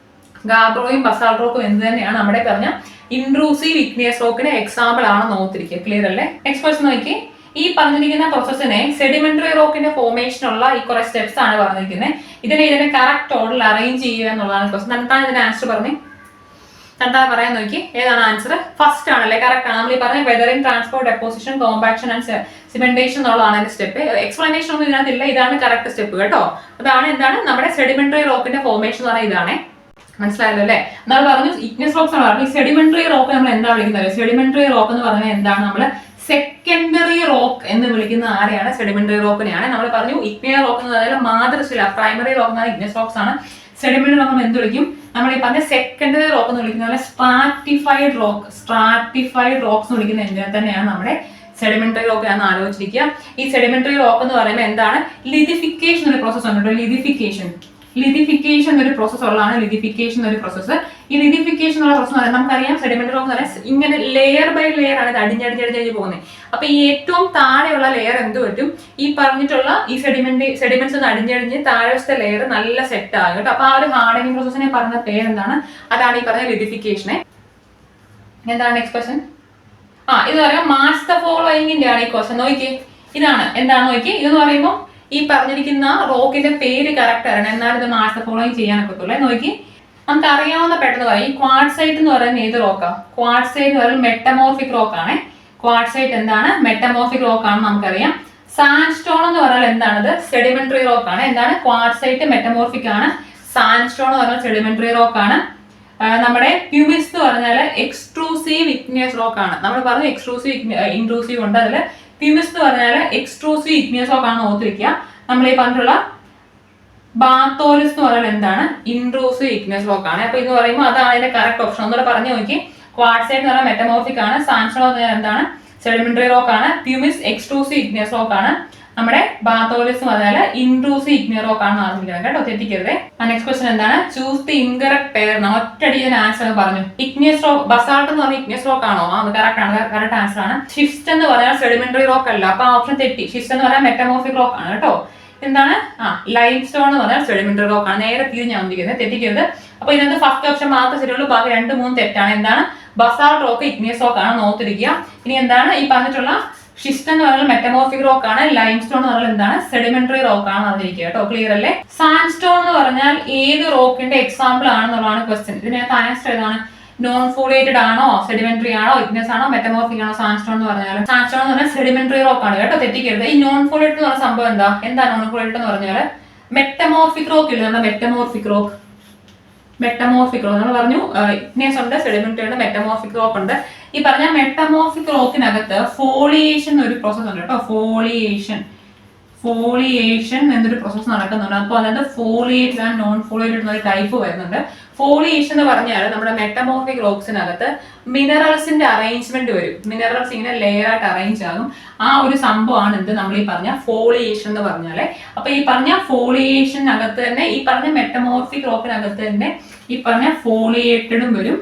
ഗാബ്രോയും ബസാൾട്ട് റോക്കും എന്ത് തന്നെയാണ് നമ്മുടെ പറഞ്ഞ ഇൻട്രൂസീവ് ഇഗ്നിയസ് റോക്കിന്റെ എക്സാമ്പിൾ ആണെന്ന് ഓർത്തിരിക്കുക. ക്ലിയർ അല്ലേ? നെക്സ്റ്റ് ക്വസ്റ്റ്യൻ നോക്കി. ഈ പറഞ്ഞിരിക്കുന്ന പ്രോസസ്സിനെ സെഡിമെന്ററി റോക്കിന്റെ ഫോർമേഷനുള്ള ഈ കുറെ സ്റ്റെപ്സ് ആണ് പറഞ്ഞിരിക്കുന്നത്. ഇതിനെ കറക്റ്റ് ഓർഡറിൽ അറേഞ്ച് ചെയ്യുക എന്നുള്ളതാണ് ക്വസ്റ്റ്യൻ. എന്താണ് ഇതിന്റെ ആൻസർ പറഞ്ഞു? എന്താ പറയാൻ നോക്കി? ഏതാണ് ആൻസർ? ഫസ്റ്റ് ആണല്ലേ? കറക്റ്റ് ആണ്. നമ്മൾ ഈ പറഞ്ഞ weathering, transport, deposition, compaction and cementation എന്നുള്ളതാണ് അതിന്റെ സ്റ്റെപ്പ്. എക്സ്പ്ലനേഷൻ ഒന്നും ഇതിനകത്തില്ല. ഇതാണ് കറക്റ്റ് സ്റ്റെപ്പ് കേട്ടോ. അതാണ് എന്താണ് നമ്മുടെ സെഡിമെന്ററി റോക്കിന്റെ ഫോർമേഷൻ എന്ന് പറയുന്നത്. ഇതാണേ. മനസ്സിലായല്ലോ അല്ലേ? നമ്മൾ പറഞ്ഞു ഇഗ്നിയസ് റോക്സ് ആണ് പറഞ്ഞു. ഈ സെഡിമെന്ററി റോക്ക് നമ്മൾ എന്താ വിളിക്കുന്നത്? സെഡിമെന്ററി റോക്ക് എന്ന് പറഞ്ഞാൽ എന്താണ്? നമ്മൾ സെക്കൻഡറി റോക്ക് എന്ന് വിളിക്കുന്ന ആരെയാണ്? സെഡിമെന്ററി റോക്കിനെയാണ്. നമ്മൾ പറഞ്ഞു ഇഗ്നിയസ് റോക്ക് എന്ന് പറഞ്ഞാൽ മാതൃശില. പ്രൈമറി റോക്ക് എന്ന് പറഞ്ഞാൽ ഇഗ്നിയസ് റോക്സ് ആണ്. സെഡിമെന്ററി റോക്ക് നമ്മൾ എന്ത് വിളിക്കും? നമ്മൾ ഈ പറഞ്ഞ സെക്കൻഡറി റോക്ക് എന്ന് വിളിക്കുന്ന സ്ട്രാറ്റിഫൈഡ് റോക്സ് എന്ന് വിളിക്കുന്ന എന്തിനെ തന്നെയാണ് നമ്മുടെ സെഡിമെന്ററി റോക്ക് എന്ന് ആലോചിച്ചിരിക്കുക. ഈ സെഡിമെന്ററി റോക്ക് എന്ന് പറയുമ്പോൾ എന്താണ്? ലിതിഫിക്കേഷൻ ഒരു പ്രോസസ് ഉണ്ട്. ലിതിഫിക്കേഷൻ ഒരു പ്രോസസ് ഉള്ളതാണ്. ലിതിഫിക്കേഷൻ ഒരു പ്രോസസ്. ഈ ലിതിഫിക്കേഷൻ ഉള്ള പ്രോസസ് നമുക്കറിയാം. സെഡിമെന്ററി റോക്ക് എന്ന് പറഞ്ഞാൽ ഇങ്ങനെ ലെയർ ബൈ ലെയർ ആണ് ഇത് അടിഞ്ഞടിഞ്ഞടിഞ്ഞ് പോകുന്നത്. അപ്പൊ ഈ ഏറ്റവും താഴെയുള്ള ലെയർ എന്ത് പറ്റും? ഈ പറഞ്ഞിട്ടുള്ള ഈ സെഡിമെന്റ്സ് ഒന്ന് അടിഞ്ഞടിഞ്ഞ് താഴത്തെ ലെയർ നല്ല സെറ്റ് ആകും കേട്ടോ. അപ്പൊ ആ ഒരു ഹാർഡനിങ് പ്രോസസ്സിനെ പറഞ്ഞ പേരെന്താണ്? അതാണ് ഈ പറഞ്ഞ ലിതിഫിക്കേഷനെ. എന്താണ് നെക്സ്റ്റ് ക്വസ്റ്റ്യൻ? ഇത് പറയാം മാച്ച് ദ ഫോളോയിങ്ങിന്റെ ആണ് ഈ ക്വസ്റ്റ്യൻ. നോക്കി ഇതാണ് എന്താണ് നോക്കി. ഇതെന്ന് പറയുമ്പോൾ ഈ പറഞ്ഞിരിക്കുന്ന റോക്കിന്റെ പേര് കറക്റ്റ് ആണ്. എന്നാൽ ഇത് മാച്ച് ദ ഫോളോയിങ് ചെയ്യാനൊക്കെ പറ്റുള്ളൂ. നോക്കി നമുക്ക് അറിയാവുന്ന പെട്ടെന്ന് പറയും. ഈ ക്വാർട്സൈറ്റ് എന്ന് പറയുന്നത് ഏത് റോക്കാ? ക്വാർട്സൈറ്റ് എന്ന് പറയുന്നത് മെറ്റമോർഫിക് റോക്ക് ആണ്. ക്വാർട്സൈറ്റ് എന്താണ്? മെറ്റമോർഫിക് റോക്ക് ആണെന്ന് നമുക്കറിയാം. സാൻഡ്സ്റ്റോൺ എന്ന് പറഞ്ഞാൽ എന്താണത്? സെഡിമെന്ററി റോക്ക് ആണ്. എന്താണ്? ക്വാർട്സൈറ്റ് മെറ്റമോർഫിക് ആണ്. സാൻഡ്സ്റ്റോൺ എന്ന് പറഞ്ഞാൽ സെഡിമെന്ററി റോക്ക് ആണ്. നമ്മുടെ പ്യൂമിസ് എന്ന് പറഞ്ഞാൽ എക്സ്ട്രൂസീവ് ഇഗ്നിയസ് റോക്ക് ആണ്. നമ്മൾ പറഞ്ഞു എക്സ്ട്രൂസീവ് ഇൻട്രൂസീവ് ഉണ്ട്. അതിൽ പ്യൂമിസ് എന്ന് പറഞ്ഞാൽ എക്സ്ട്രൂസീവ് ഇഗ്നിയസ് റോക്ക് ആണെന്ന് ഓർത്തിരിക്കുക. നമ്മൾ ഈ പറഞ്ഞിട്ടുള്ള ബാത്തോലിസ് എന്ന് പറഞ്ഞാൽ എന്താണ്? ഇൻട്രൂസീവ് ഇഗ്നിയസ് റോക്ക് ആണ്. അപ്പൊ ഇത് പറയുമ്പോൾ അതാണ് അതിന്റെ കറക്റ്റ് ഓപ്ഷൻ. ഒന്നുകൂടെ പറഞ്ഞു നോക്കി. ക്വാർട്സൈറ്റ് എന്ന് പറഞ്ഞാൽ മെറ്റമോർഫിക് ആണ്. സാൻഡ്സ്റ്റോൺ എന്ന് പറഞ്ഞാൽ എന്താണ്? സെഡിമെന്ററി റോക്ക് ആണ്. പ്യൂമിസ് എക്സ്ട്രൂസീവ് ഇഗ്നിയസ് റോക്ക് ആണ്. നമ്മുടെ ബാത്തോലിസ് പറഞ്ഞാൽ ഇൻട്രൂസീവ് ഇഗ്നിയസ് റോക്ക് ആണ് അറിഞ്ഞിരിക്കുന്നത് കേട്ടോ, തെറ്റിക്കരുത്. നെക്സ്റ്റ് ക്വസ്റ്റൻ എന്താണ്? Choose the incorrect pair. ഒറ്റയടി ആൻസർ പറഞ്ഞു. ഇഗ്നിയസ് റോക്ക്, ബസാൾട്ട് എന്ന് പറഞ്ഞാൽ ഇഗ്നിയസ് റോക്ക് ആണോ? അത് കറക്റ്റ് ആണ്, കറക്റ്റ് ആൻസർ ആണ്. ഷിസ്റ്റ് എന്ന് പറഞ്ഞാൽ സെഡിമെന്ററി റോക്ക് അല്ല, അപ്പൊ ഓപ്ഷൻ തെറ്റി. ഷിസ്റ്റ് എന്ന് പറഞ്ഞാൽ മെറ്റമോർഫിക് റോക്ക് ആണ് കേട്ടോ. എന്താണ്? ലൈം സ്റ്റോൺ എന്ന് പറഞ്ഞാൽ സെഡിമെന്ററി റോക്ക് ആണ്. നേരെ തിരിഞ്ഞാണ് വന്നിരിക്കുന്നത്, തെറ്റിക്കരുത്. അപ്പൊ ഇതിനകത്ത് ഫസ്റ്റ് ഓപ്ഷൻ മാത്രമേ ശരിയുള്ളൂ, ബാക്കി 2-3 തെറ്റാണ്. എന്താണ്? ബസാൾട്ട് റോക്ക് ഇഗ്നിയസ് റോക്ക് ആണ്, നോത്തിരിക്കുക. ഇനി എന്താണ് ഈ പറഞ്ഞിട്ടുള്ള ഷിസ്റ്റ് എന്ന് പറയുന്നത് മെറ്റമോർഫിക് റോക്ക് ആണ്, ലൈം സ്റ്റോൺ എന്ന് പറയുന്നത് എന്താണ്? സെഡിമെന്ററി റോക്ക് ആണ് അറിഞ്ഞിരിക്കുക കേട്ടോ. ക്ലിയർ അല്ലേ? സാൻഡ് സ്റ്റോൺ എന്ന് പറഞ്ഞാൽ ഏത് റോക്കിന്റെ എക്സാമ്പിൾ ആണെന്നുള്ളതാണ് ക്വസ്റ്റ്യൻ. ഇതിനകത്ത് ആൻസർ ഏതാണ്? നോൺ ഫോളിയേറ്റഡ് ആണോ, സെഡിമെന്ററി ആണോ, ഇഗ്നിയസ് ആണോ, മെറ്റമോർഫിക് ആണോ? സാൻഡ് സ്റ്റോൺ എന്ന് പറഞ്ഞാൽ സാൻഡ് സ്റ്റോൺ എന്ന് പറഞ്ഞാൽ സെഡിമെന്ററി റോക്ക് ആണ് കേട്ടോ, തെറ്റിക്കരുത്. ഈ നോൺ ഫോളിയേറ്റഡ് എന്ന് പറഞ്ഞ സംഭവം എന്താ നോൺ ഫോളിയേറ്റഡ് എന്ന് പറഞ്ഞാൽ മെറ്റമോർഫിക് റോക്ക് ഇല്ല, നമ്മുടെ മെറ്റമോർഫിക് റോക്ക് നമ്മൾ പറഞ്ഞു. ഇഗ്നിയസ് ഉണ്ട്, സെഡിമെന്ററി ഉണ്ട്, മെറ്റമോർഫിക് റോക്ക് ഉണ്ട്. ഈ പറഞ്ഞ മെറ്റമോർഫിക് റോക്കിനകത്ത് ഫോളിയേഷൻ ഒരു പ്രോസസ് ഉണ്ട് കേട്ടോ. ഫോളിയേഷൻ എന്നൊരു പ്രോസസ് നടക്കുന്നുണ്ട്. അപ്പോൾ അതായത് ഫോളിയേറ്റഡ് ആൻഡ് നോൺ ഫോളിയേറ്റഡ് എന്നൊരു ടൈപ്പ് വരുന്നുണ്ട്. ഫോളിയേഷൻ എന്ന് പറഞ്ഞാൽ നമ്മുടെ മെറ്റമോർഫിക് റോക്സിനകത്ത് മിനറൽസിന്റെ അറേഞ്ച്മെന്റ് വരും. മിനറൽസ് ഇങ്ങനെ ലെയർ ആയിട്ട് അറേഞ്ച് ആകും. ആ ഒരു സംഭവമാണ് എന്ത് നമ്മൾ ഈ പറഞ്ഞ ഫോളിയേഷൻ എന്ന് പറഞ്ഞാല്. അപ്പൊ ഈ പറഞ്ഞ ഫോളിയേഷനകത്ത് തന്നെ ഈ പറഞ്ഞ മെറ്റമോർഫിക് റോക്കിനകത്ത് തന്നെ ഈ പറഞ്ഞ ഫോളിയേറ്റഡും വരും,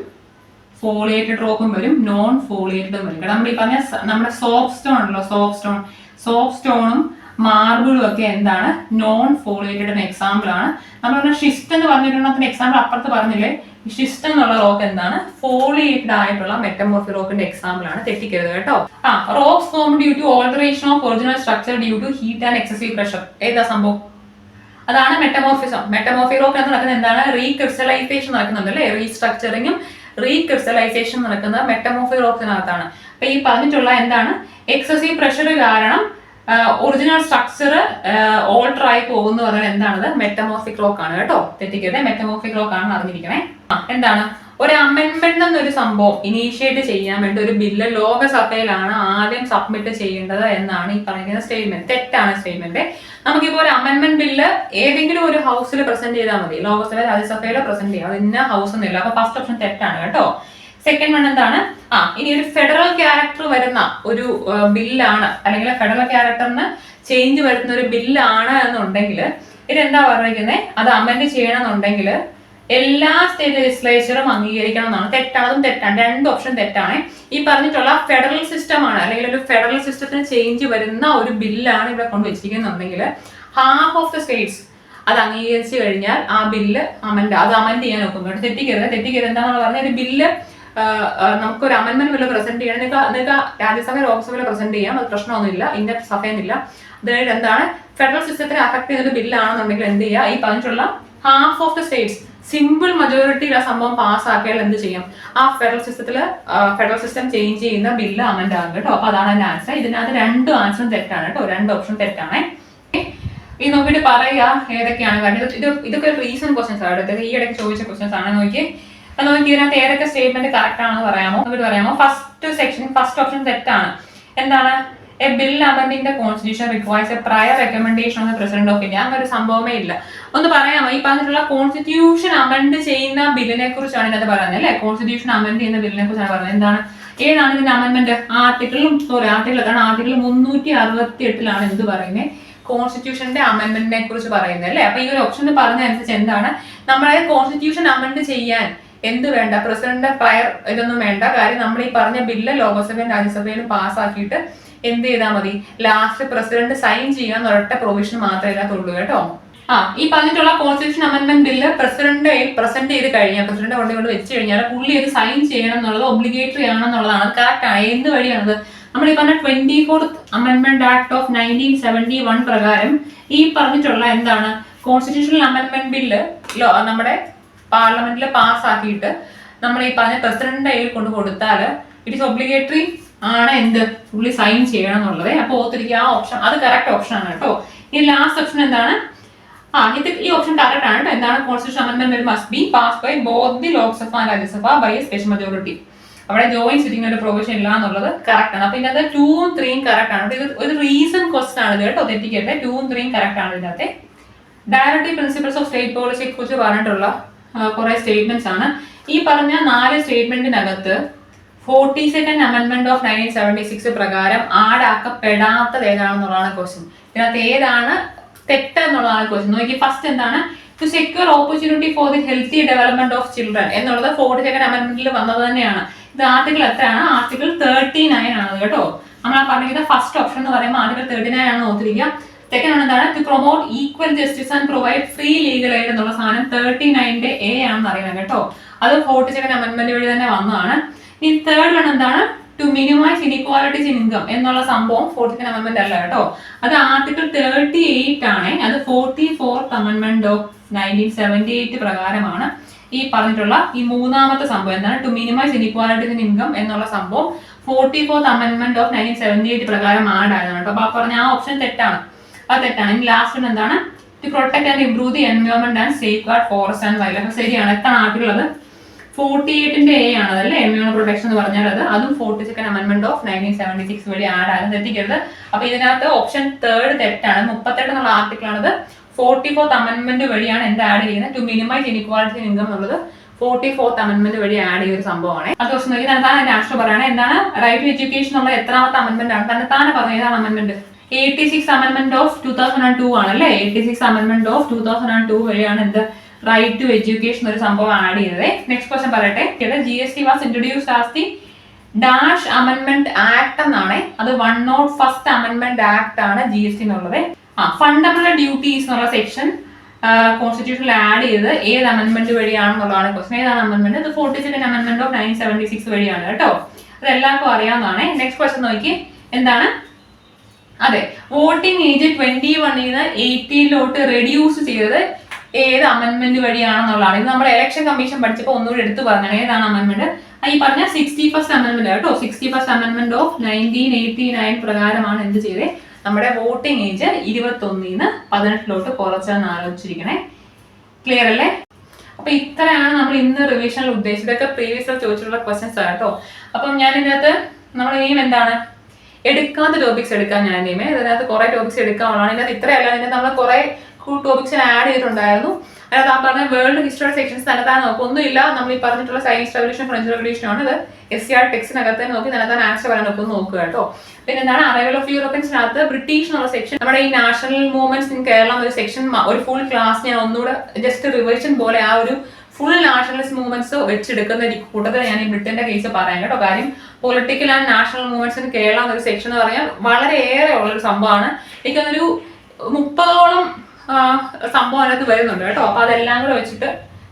ഫോളിയേറ്റഡ് റോക്കും വരും, നോൺ ഫോളിയേറ്റഡും വരും. നമ്മൾ ഈ പറഞ്ഞ നമ്മുടെ സോഫ്റ്റ് സ്റ്റോൺ ഉണ്ടല്ലോ, സോഫ്റ്റ് സ്റ്റോണും മാർബിളും ഒക്കെ എന്താണ്? നോൺ ഫോളിയേറ്റഡ് എക്സാമ്പിൾ ആണ്. നമ്മൾ പറഞ്ഞ ഷിസ്റ്റ് എന്ന് പറഞ്ഞിട്ടുണ്ടെങ്കിൽ എക്സാമ്പിൾ അപ്പുറത്ത് പറഞ്ഞില്ലേ, ഷിസ്റ്റ് എന്നുള്ള റോക്ക് എന്താണ്? ഫോളിയേറ്റഡ് ആയിട്ടുള്ള മെറ്റമോർഫിക് റോക്കിന്റെ എക്സാമ്പിൾ ആണ്, തെറ്റിക്കരുത് കേട്ടോ. Rocks form due to alteration of original structure due to heat and excessive pressure. ഏതാ സംഭവം? അതാണ് മെറ്റമോർഫിസം. മെറ്റമോർഫിക് റോക്ക് എന്ന് നടക്കുന്നത് എന്താണ്? റീക്രിസ്റ്റലൈസേഷൻ നടക്കുന്നുണ്ട് അല്ലേ, റീസ്ട്രക്ചറിങ്ങും റീക്രിസ്റ്റലൈസേഷൻ നടക്കുന്നത് മെറ്റമോർഫിക് റോക്സിനകത്താണ്. അപ്പൊ ഈ പറഞ്ഞിട്ടുള്ള എന്താണ്? എക്സസീവ് പ്രഷർ കാരണം ഒറിജിനൽ സ്ട്രക്ചർ ഓൾട്ടർ ആയി പോകുന്നു പറഞ്ഞാൽ എന്താണത്? മെറ്റമോർഫിക് റോക്ക് ആണ് കേട്ടോ, തെറ്റിക്കരുത്. മെറ്റമോർഫിക് റോക്ക് ആണെന്ന് അറിഞ്ഞിരിക്കണേ. എന്താണ്? ഒരു അമെൻമെന്റ് എന്നൊരു സംഭവം ഇനീഷ്യേറ്റ് ചെയ്യാൻ വേണ്ടി ഒരു ബില്ല് ലോകസഭയിലാണ് ആദ്യം സബ്മിറ്റ് ചെയ്യേണ്ടത് എന്നാണ് ഈ പറയുന്ന സ്റ്റേറ്റ്മെന്റ്. തെറ്റാണ് സ്റ്റേറ്റ്മെന്റ്. നമുക്കിപ്പോൾ ഒരു അമെൻമെന്റ് ബില്ല് ഏതെങ്കിലും ഒരു ഹൗസിൽ പ്രസന്റ് ചെയ്താൽ മതി, ലോകസഭയിൽ രാജ്യസഭയിലോ പ്രസന്റ് ചെയ്യാം, അത് ഇന്ന ഹൗസ് ഒന്നുമില്ല. അപ്പൊ ഫസ്റ്റ് ഓപ്ഷൻ തെറ്റാണ് കേട്ടോ. സെക്കൻഡ് വൺ എന്താണ്? ഇനി ഒരു ഫെഡറൽ ക്യാരക്ടർ വരുന്ന ഒരു ബില്ലാണ്, അല്ലെങ്കിൽ ഫെഡറൽ ക്യാരക്ടറിന് ചേഞ്ച് വരുന്ന ഒരു ബില്ലാണ് എന്നുണ്ടെങ്കിൽ ഇതെന്താ പറഞ്ഞിരിക്കുന്നത്? അത് അമെൻഡ് ചെയ്യണമെന്നുണ്ടെങ്കിൽ എല്ലാ സ്റ്റേറ്റ് ലെജിസ്ലേച്ചറും അംഗീകരിക്കണം എന്നാണ്. തെറ്റാണ്, അതും തെറ്റാണ്. 2 ഓപ്ഷൻ തെറ്റാണ്. ഈ പറഞ്ഞിട്ടുള്ള ഫെഡറൽ സിസ്റ്റം ആണ്, അല്ലെങ്കിൽ ഒരു ഫെഡറൽ സിസ്റ്റത്തിന് ചേഞ്ച് വരുന്ന ഒരു ബില്ലാണ് ഇവിടെ കൊണ്ടുവച്ചിരിക്കുന്നുണ്ടെങ്കിൽ ഹാഫ് ഓഫ് ദ സ്റ്റേറ്റ്സ് അത് അംഗീകരിച്ചു കഴിഞ്ഞാൽ ആ ബില്ല് അത് അമെൻഡ് ചെയ്യാൻ നോക്കും. തെറ്റിക്കരുത്. എന്താണെന്ന് പറഞ്ഞാൽ ഒരു ബില്ല് നമുക്കൊരു അമെൻമെന്റ് ബില്ല് പ്രസന്റ് ചെയ്യണം. നിങ്ങൾക്ക് രാജ്യസഭ ലോക്സഭയിൽ പ്രസന്റ് ചെയ്യാം, അത് പ്രശ്നമൊന്നുമില്ല, ഇന്ത്യ സഭയെന്നില്ല. അതായത് എന്താണ്? ഫെഡറൽ സിസ്റ്റത്തിനെ അഫക്ട് ചെയ്യുന്ന ബില്ലാണെന്നുണ്ടെങ്കിൽ എന്ത് ചെയ്യുക? ഈ പറഞ്ഞിട്ടുള്ള half of the states simple മെജോറിറ്റിയിൽ ആ സംഭവം പാസ്സാക്കിയാൽ എന്ത് ചെയ്യും? ആ ഫെഡറൽ സിസ്റ്റം ചേഞ്ച് ചെയ്യുന്ന ബില്ല് അമെൻഡ് ആകും കേട്ടോ. അപ്പൊ അതാണ് അതിന്റെ ആൻസർ. ഇതിനകത്ത് 2 ആൻസറും തെറ്റാണ് കേട്ടോ, 2 ഓപ്ഷൻ തെറ്റാണ്. ഈ നോക്കിയിട്ട് പറയുക ഏതൊക്കെയാണ് കാര്യം. ഇതൊക്കെ റീസൺ ക്വസ്റ്റൻസ് ആണ്, ഇതൊക്കെ ഈ ഇടയ്ക്ക് ചോദിച്ച ക്വസ്റ്റൻസ് ആണ്. നോക്കി ഇതിനകത്ത് ഏതൊക്കെ സ്റ്റേറ്റ്മെന്റ് കറക്റ്റ് ആണെന്ന് പറയാമോ? ഫസ്റ്റ് ഓപ്ഷൻ തെറ്റാണ്. എന്താണ്? A bill amending the constitution requires a prior recommendation of the president of India. അങ്ങനെ ഒരു സംഭവമേ ഇല്ല. ഒന്ന് പറയാമോ? ഈ പറഞ്ഞിട്ടുള്ള കോൺസ്റ്റിറ്റ്യൂഷൻ അമെൻഡ് ചെയ്യുന്ന ബില്ലിനെ കുറിച്ചാണ് ഇതിനകത്ത് പറയുന്നത് അല്ലേ? കോൺസ്റ്റിറ്റ്യൂഷൻ അമെൻഡ് ചെയ്യുന്ന ബില്ലിനെ കുറിച്ചാണ് പറയുന്നത്. എന്താണ്? ഏതാണ് ഇതിന്റെ അമെൻമെന്റ്? ആർട്ടിക്കിൾ 368 എന്ത് പറയുന്നത്? കോൺസ്റ്റിറ്റ്യൂഷന്റെ അമെൻമെന്റിനെ കുറിച്ച് പറയുന്നത് അല്ലേ? അപ്പൊ ഈ ഒരു ഓപ്ഷൻ പറഞ്ഞ അനുസരിച്ച് എന്താണ്? നമ്മളെ കോൺസ്റ്റിറ്റ്യൂഷൻ അമെൻഡ് ചെയ്യാൻ എന്ത് വേണ്ട? പ്രസിഡന്റ് പ്രയർ ഇതൊന്നും വേണ്ട. കാര്യം നമ്മൾ ഈ പറഞ്ഞ ബില്ല് ലോകസഭയിലും രാജ്യസഭയിലും പാസ്സാക്കിയിട്ട് എന്ത് ചെയ്താൽ മതി? ലാസ്റ്റ് പ്രസിഡന്റ് സൈൻ ചെയ്യാൻ ഒരൊറ്റ പ്രൊവിഷൻ മാത്രമേ ഇതിനകത്തുള്ളൂ കേട്ടോ. ഈ പറഞ്ഞിട്ടുള്ള കോൺസ്റ്റിറ്റ്യൂഷൻ അമെൻമെന്റ് ബില്ല് പ്രസിഡന്റ് പ്രസന്റ് ചെയ്ത് കഴിഞ്ഞാൽ, പ്രസിഡന്റ് കൊണ്ട് വെച്ച് കഴിഞ്ഞാൽ പുള്ളി അത് സൈൻ ചെയ്യണം എന്നുള്ളത് ഒബ്ലിഗേറ്ററി ആണെന്നുള്ളതാണ്. കറക്റ്റ് ആണ്. എന്ത് വഴിയാണത്? നമ്മൾ ഈ പറഞ്ഞ 24th അമെൻമെന്റ് ആക്ട് ഓഫ് 1971 പ്രകാരം ഈ പറഞ്ഞിട്ടുള്ള എന്താണ്? കോൺസ്റ്റിറ്റ്യൂഷണൽ അമെൻമെന്റ് ബില്ല് നമ്മുടെ പാർലമെന്റിൽ പാസ്സാക്കിയിട്ട് നമ്മൾ ഈ പറഞ്ഞ പ്രസിഡന്റിന്റെ കയ്യിൽ കൊണ്ട് കൊടുത്താൽ ഇറ്റ് ഈസ് ഒബ്ലിഗേറ്ററി ആണ് എന്ത്? പുള്ളി സൈൻ ചെയ്യണം എന്നുള്ളത്. അപ്പൊ ഓർത്തിരിക്കുക, ആ ഓപ്ഷൻ അത് കറക്റ്റ് ഓപ്ഷൻ ആണ് കേട്ടോ. ഇനി ലാസ്റ്റ് ഓപ്ഷൻ എന്താണ്? ഈ ഓപ്ഷൻ കറക്റ്റ് ആണ്. എന്താണ്? കോൺസ്റ്റിറ്റ്യൂഷൻ അമെൻമെന്റ് bill must be pass by both the Lok Sabha and Rajya Sabha by a special majority. അവിടെ ജോയിന്റ് സിറ്റിംഗ് ഒരു പ്രൊവിഷൻ ഇല്ല എന്നുള്ളത് കറക്റ്റ് ആണ്. അപ്പൊ ഇതിനകത്ത് 2ഉം 3ഉം കറക്റ്റ് ആണ്. ഇത് ഒരു റീസൺ ക്വസ്റ്റൻ ആണ് കേട്ടോ, തെറ്റിക്കട്ടെ. 2ഉം 3ഉം കറക്റ്റ് ആണ്. ഇതിനകത്ത് ഡയറക്റ്റീവ് പ്രിൻസിപ്പിൾസ് ഓഫ് സ്റ്റേറ്റ് പോളിസിയെ കുറിച്ച് പറഞ്ഞിട്ടുള്ള കുറെ സ്റ്റേറ്റ്മെന്റ്സ് ആണ്. ഈ പറഞ്ഞ 4 സ്റ്റേറ്റ്മെന്റിനകത്ത് 42nd അമെന്റ്മെന്റ് ഓഫ് 1976 പ്രകാരം ആഡ് ആക്കപ്പെടാത്തത് ഏതാണെന്നുള്ളതാണ് ക്വസ്റ്റ്യൻ. ഇതിനകത്ത് ഏതാണ് തെറ്റെന്നുള്ളതാണ് ക്വസ്റ്റ്യൻ. നോക്കി ഫസ്റ്റ് എന്താണ്, to secure opportunity for the healthy development of children എന്നുള്ളത് 42nd അമെന്റ്മെന്റിൽ വന്നത് തന്നെയാണ്. ഇത് ആർട്ടിക്കിൾ എത്രയാണ്? ആർട്ടിക്കിൾ 39 ആണ് കേട്ടോ. നമ്മൾ പറഞ്ഞിരിക്കുന്ന ഫസ്റ്റ് ഓപ്ഷൻ എന്ന് പറയുമ്പോൾ ആർട്ടിക്കിൾ 39 ആണ് ഓർത്തിരിക്കുക. സെക്കൻഡ് ആണ് എന്താണ്, to promote equal justice and provide free legal aid എന്നുള്ള സാധനം 39ന്റെ എ ആണെന്ന് അറിയണം കേട്ടോ. അത് 42nd അമെന്റ്മെന്റ് വഴി തന്നെ വന്നതാണ്. ഈ തേർഡ് വൺ എന്താണ്, to minimise inequalities in income എന്നുള്ള സംഭവം 42nd അമെന്റ്മെന്റ് അല്ല കേട്ടോ. അത് ആർട്ടിക്കിൾ 38 ആണ്. അത് 44th അമെന്റ്മെന്റ് ഓഫ് 1978 പ്രകാരമാണ് ഈ പറഞ്ഞിട്ടുള്ള ഈ മൂന്നാമത്തെ സംഭവം എന്താണ്, to minimise inequalities in income എന്നുള്ള സംഭവം 44th അമെന്റ്മെന്റ് ഓഫ് 1978 പ്രകാരം ആഡ് ആയതാണ് കേട്ടോ. അപ്പൊ ആ പറഞ്ഞ ആ ഓപ്ഷൻ തെറ്റാണ്, അത് തെറ്റാണ്. ഇനി ലാസ്റ്റ് എന്താണ്, to protect and improve the environment and safeguard forest and wildlife. ശരിയാണ്. എത്ര ആർട്ടിക്കിൾ? അത് 48ന്റെ എ ആണ് അതല്ലേ, എൻവയോൺമെന്റ് പ്രൊട്ടക്ഷൻ എന്ന് പറഞ്ഞാൽ അത്. അതും 42nd അമെന്റ്മെന്റ് ഓഫ് 1976 വഴി ആഡ് ആയത്, തെറ്റിക്കരുത്. അപ്പൊ ഇതിനകത്ത് ഓപ്ഷൻ തേർഡ് തെറ്റാണ്. 38 എന്നുള്ള ആർട്ടിക്കിൾ ആണത്. 44th അമെന്റ്മെന്റ് വഴിയാണ് എന്ത് ആഡ് ചെയ്യുന്നത്, to minimise inequality in income എന്നുള്ളത് 44th അമെന്റ്മെന്റ് വഴി ആഡ് ചെയ്ത ഒരു സംഭവമാണ്. അത് ക്വസ്റ്റൻ നോക്കി തന്നെ അതിന്റെ ആൻസർ പറയണേ. എന്താണ് റൈറ്റ് ടു എഡ്യൂക്കേഷൻ എന്നുള്ള എത്രാമത്തെ അമെന്റ്മെന്റ് ആണ്? തന്നെ താനെ പറഞ്ഞ ഏതാണ് അമെന്റ്മെന്റ്? 86 അമെന്റ്മെന്റ് ഓഫ് 2002 ആണല്ലേ. 86 അമെന്റ്മെന്റ് ഓഫ് 2002 വഴിയാണ് എന്ത് റൈറ്റ് ടു എഡ്യൂക്കേഷൻ ഒരു സംഭവം ആഡ് ചെയ്തത്. നെക്സ്റ്റ് ക്വസ്റ്റൻ പറയട്ടെ. GST was introduced as the dash amendment act എന്നാണ്. അത് 101st അമെന്റ്മെന്റ് ആക്ട് ആണ് GST എന്നുള്ളത്. ഫണ്ടമെന്റൽ ഡ്യൂട്ടീസ് എന്നുള്ള സെക്ഷൻ കോൺസ്റ്റിറ്റ്യൂഷനിൽ ആഡ് ചെയ്തത് ഏത് അമെന്റ്മെന്റ് വഴിയാണെന്നുള്ളതാണ് ക്വസ്റ്റൻ. ഏതാണ് അമെന്റ്മെന്റ്? ഇത് 42nd അമെന്റ്മെന്റ് ഓഫ് 1976 വഴിയാണ് കേട്ടോ. അത് എല്ലാവർക്കും അറിയാവുന്നതാണ്. നെക്സ്റ്റ് ക്വസ്റ്റൻ നോക്കി എന്താണ്, അതെ, വോട്ടിംഗ് ഏജ് 21 നിന്ന് 18 റെഡ്യൂസ് ചെയ്തത് ഏത് അമെന്റ്മെന്റ് വഴിയാണെന്നുള്ളതാണ്. ഇത് നമ്മൾ ഇലക്ഷൻ കമ്മീഷൻ പഠിച്ചപ്പോൾ ഒന്നുകൂടി എടുത്തു പറഞ്ഞാണ് ഏതാണ് അമെന്റ്മെന്റ്. ഈ പറഞ്ഞ 61st അമെന്റ്മെന്റ് കേട്ടോ. 61st അമെന്റ്മെന്റ് ഓഫ് 1989 പ്രകാരമാണ് എന്ത് ചെയ്തത്, നമ്മുടെ വോട്ടിംഗ് ഏജ് 21 നിന്ന് 18 കുറച്ചെന്ന് ആലോചിച്ചിരിക്കണേ. ക്ലിയർ അല്ലേ? അപ്പൊ ഇത്രയാണ് നമ്മൾ ഇന്ന് റിവിഷനിൽ ഉദ്ദേശിച്ചത്. ഇതൊക്കെ പ്രീവിയസ് ചോദിച്ചിട്ടുള്ള ക്വസ്റ്റ്യൻസ് ആണ് കേട്ടോ. അപ്പം ഞാൻ ഇതിനകത്ത് നമ്മൾ എയിം എന്താണ്, എടുക്കാത്ത ടോപ്പിക്സ് എടുക്കാൻ ഞാൻ എയിം. ഇതിനകത്ത് കുറെ ടോപ്പിക്സ് എടുക്കാനുള്ളതാണ്. ഇതിനകത്ത് ഇത്രയല്ല, ഇതിനകത്ത് നമ്മൾ കുറെ ടോപ്പിക്സ് ആഡ് ചെയ്തിട്ടുണ്ടായിരുന്നു. അതിനകത്ത് ആ പറഞ്ഞ വേൾഡ് ഹിസ്റ്ററി സെക്ഷൻസ് തന്നെത്താൻ നോക്കും. ഒന്നുമില്ല, നമ്മൾ ഈ പറഞ്ഞിട്ടുള്ള സയൻസ് റെവല്യൂഷൻ, ഫ്രഞ്ച് റെവല്യൂഷൻ ആണ്. ഇത് SCR ടെക്സ്റ്റിനകത്ത് നോക്കി തന്നെത്താൻ ആൻസർ പറയാൻ നോക്കും, നോക്കുക കേട്ടോ. പിന്നെ എന്താണ്, അറൈവൽ ഓഫ് യൂറോപ്യൻസിനകത്ത് ബ്രിട്ടീഷ് എന്നുള്ള സെക്ഷൻ, നമ്മുടെ ഈ നാഷണൽ മൂവ്മെന്റ്സ് ഇൻ കേരള ഒരു സെക്ഷൻ, ഒരു ഫുൾ ക്ലാസ് ഞാൻ ഒന്നുകൂടെ ജസ്റ്റ് റിവിഷൻ പോലെ ആ ഒരു ഫുൾ നാഷണലിസ്റ്റ് മൂവ്മെന്റ്സ് വെച്ചെടുക്കുന്ന കൂട്ടത്തിൽ ഞാൻ ഈ ബ്രിട്ടന്റെ കേസ് പറയാം കേട്ടോ. കാര്യം political and national movements in Kerala എന്നൊരു സെക്ഷൻ എന്ന് പറഞ്ഞാൽ വളരെയേറെ ഉള്ളൊരു സംഭവമാണ്. എനിക്കൊന്നൊരു 30ഓളം സംഭവം അതിനകത്ത് വരുന്നുണ്ട് കേട്ടോ. അപ്പൊ അതെല്ലാം കൂടെ വെച്ചിട്ട്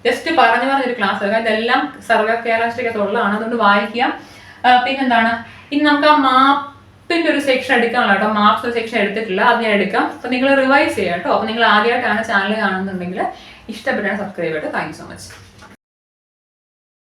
ജസ്റ്റ് പറഞ്ഞൊരു ക്ലാസ് എടുക്കാം. ഇതെല്ലാം സർവേ ഓഫ് കേരള ഹിസ്റ്ററിക്കകത്ത് ഉള്ളതാണ്, അതുകൊണ്ട് വായിക്കാം. പിന്നെന്താണ്, ഇനി നമുക്ക് ആ മാപ്പിന്റെ ഒരു സെക്ഷൻ എടുക്കാനുള്ള കേട്ടോ. മാപ്സ് ഒരു സെക്ഷൻ എടുത്തിട്ടില്ല, അത് ഞാൻ എടുക്കാം. അപ്പൊ നിങ്ങൾ റിവൈസ് ചെയ്യാം കേട്ടോ. അപ്പൊ നിങ്ങൾ ആദ്യമായിട്ടാണ് ചാനൽ കാണുന്നുണ്ടെങ്കിൽ ഇഷ്ടപ്പെട്ടാണ് സബ്സ്ക്രൈബ് ചെയ്തിട്ട്. Thank you so much.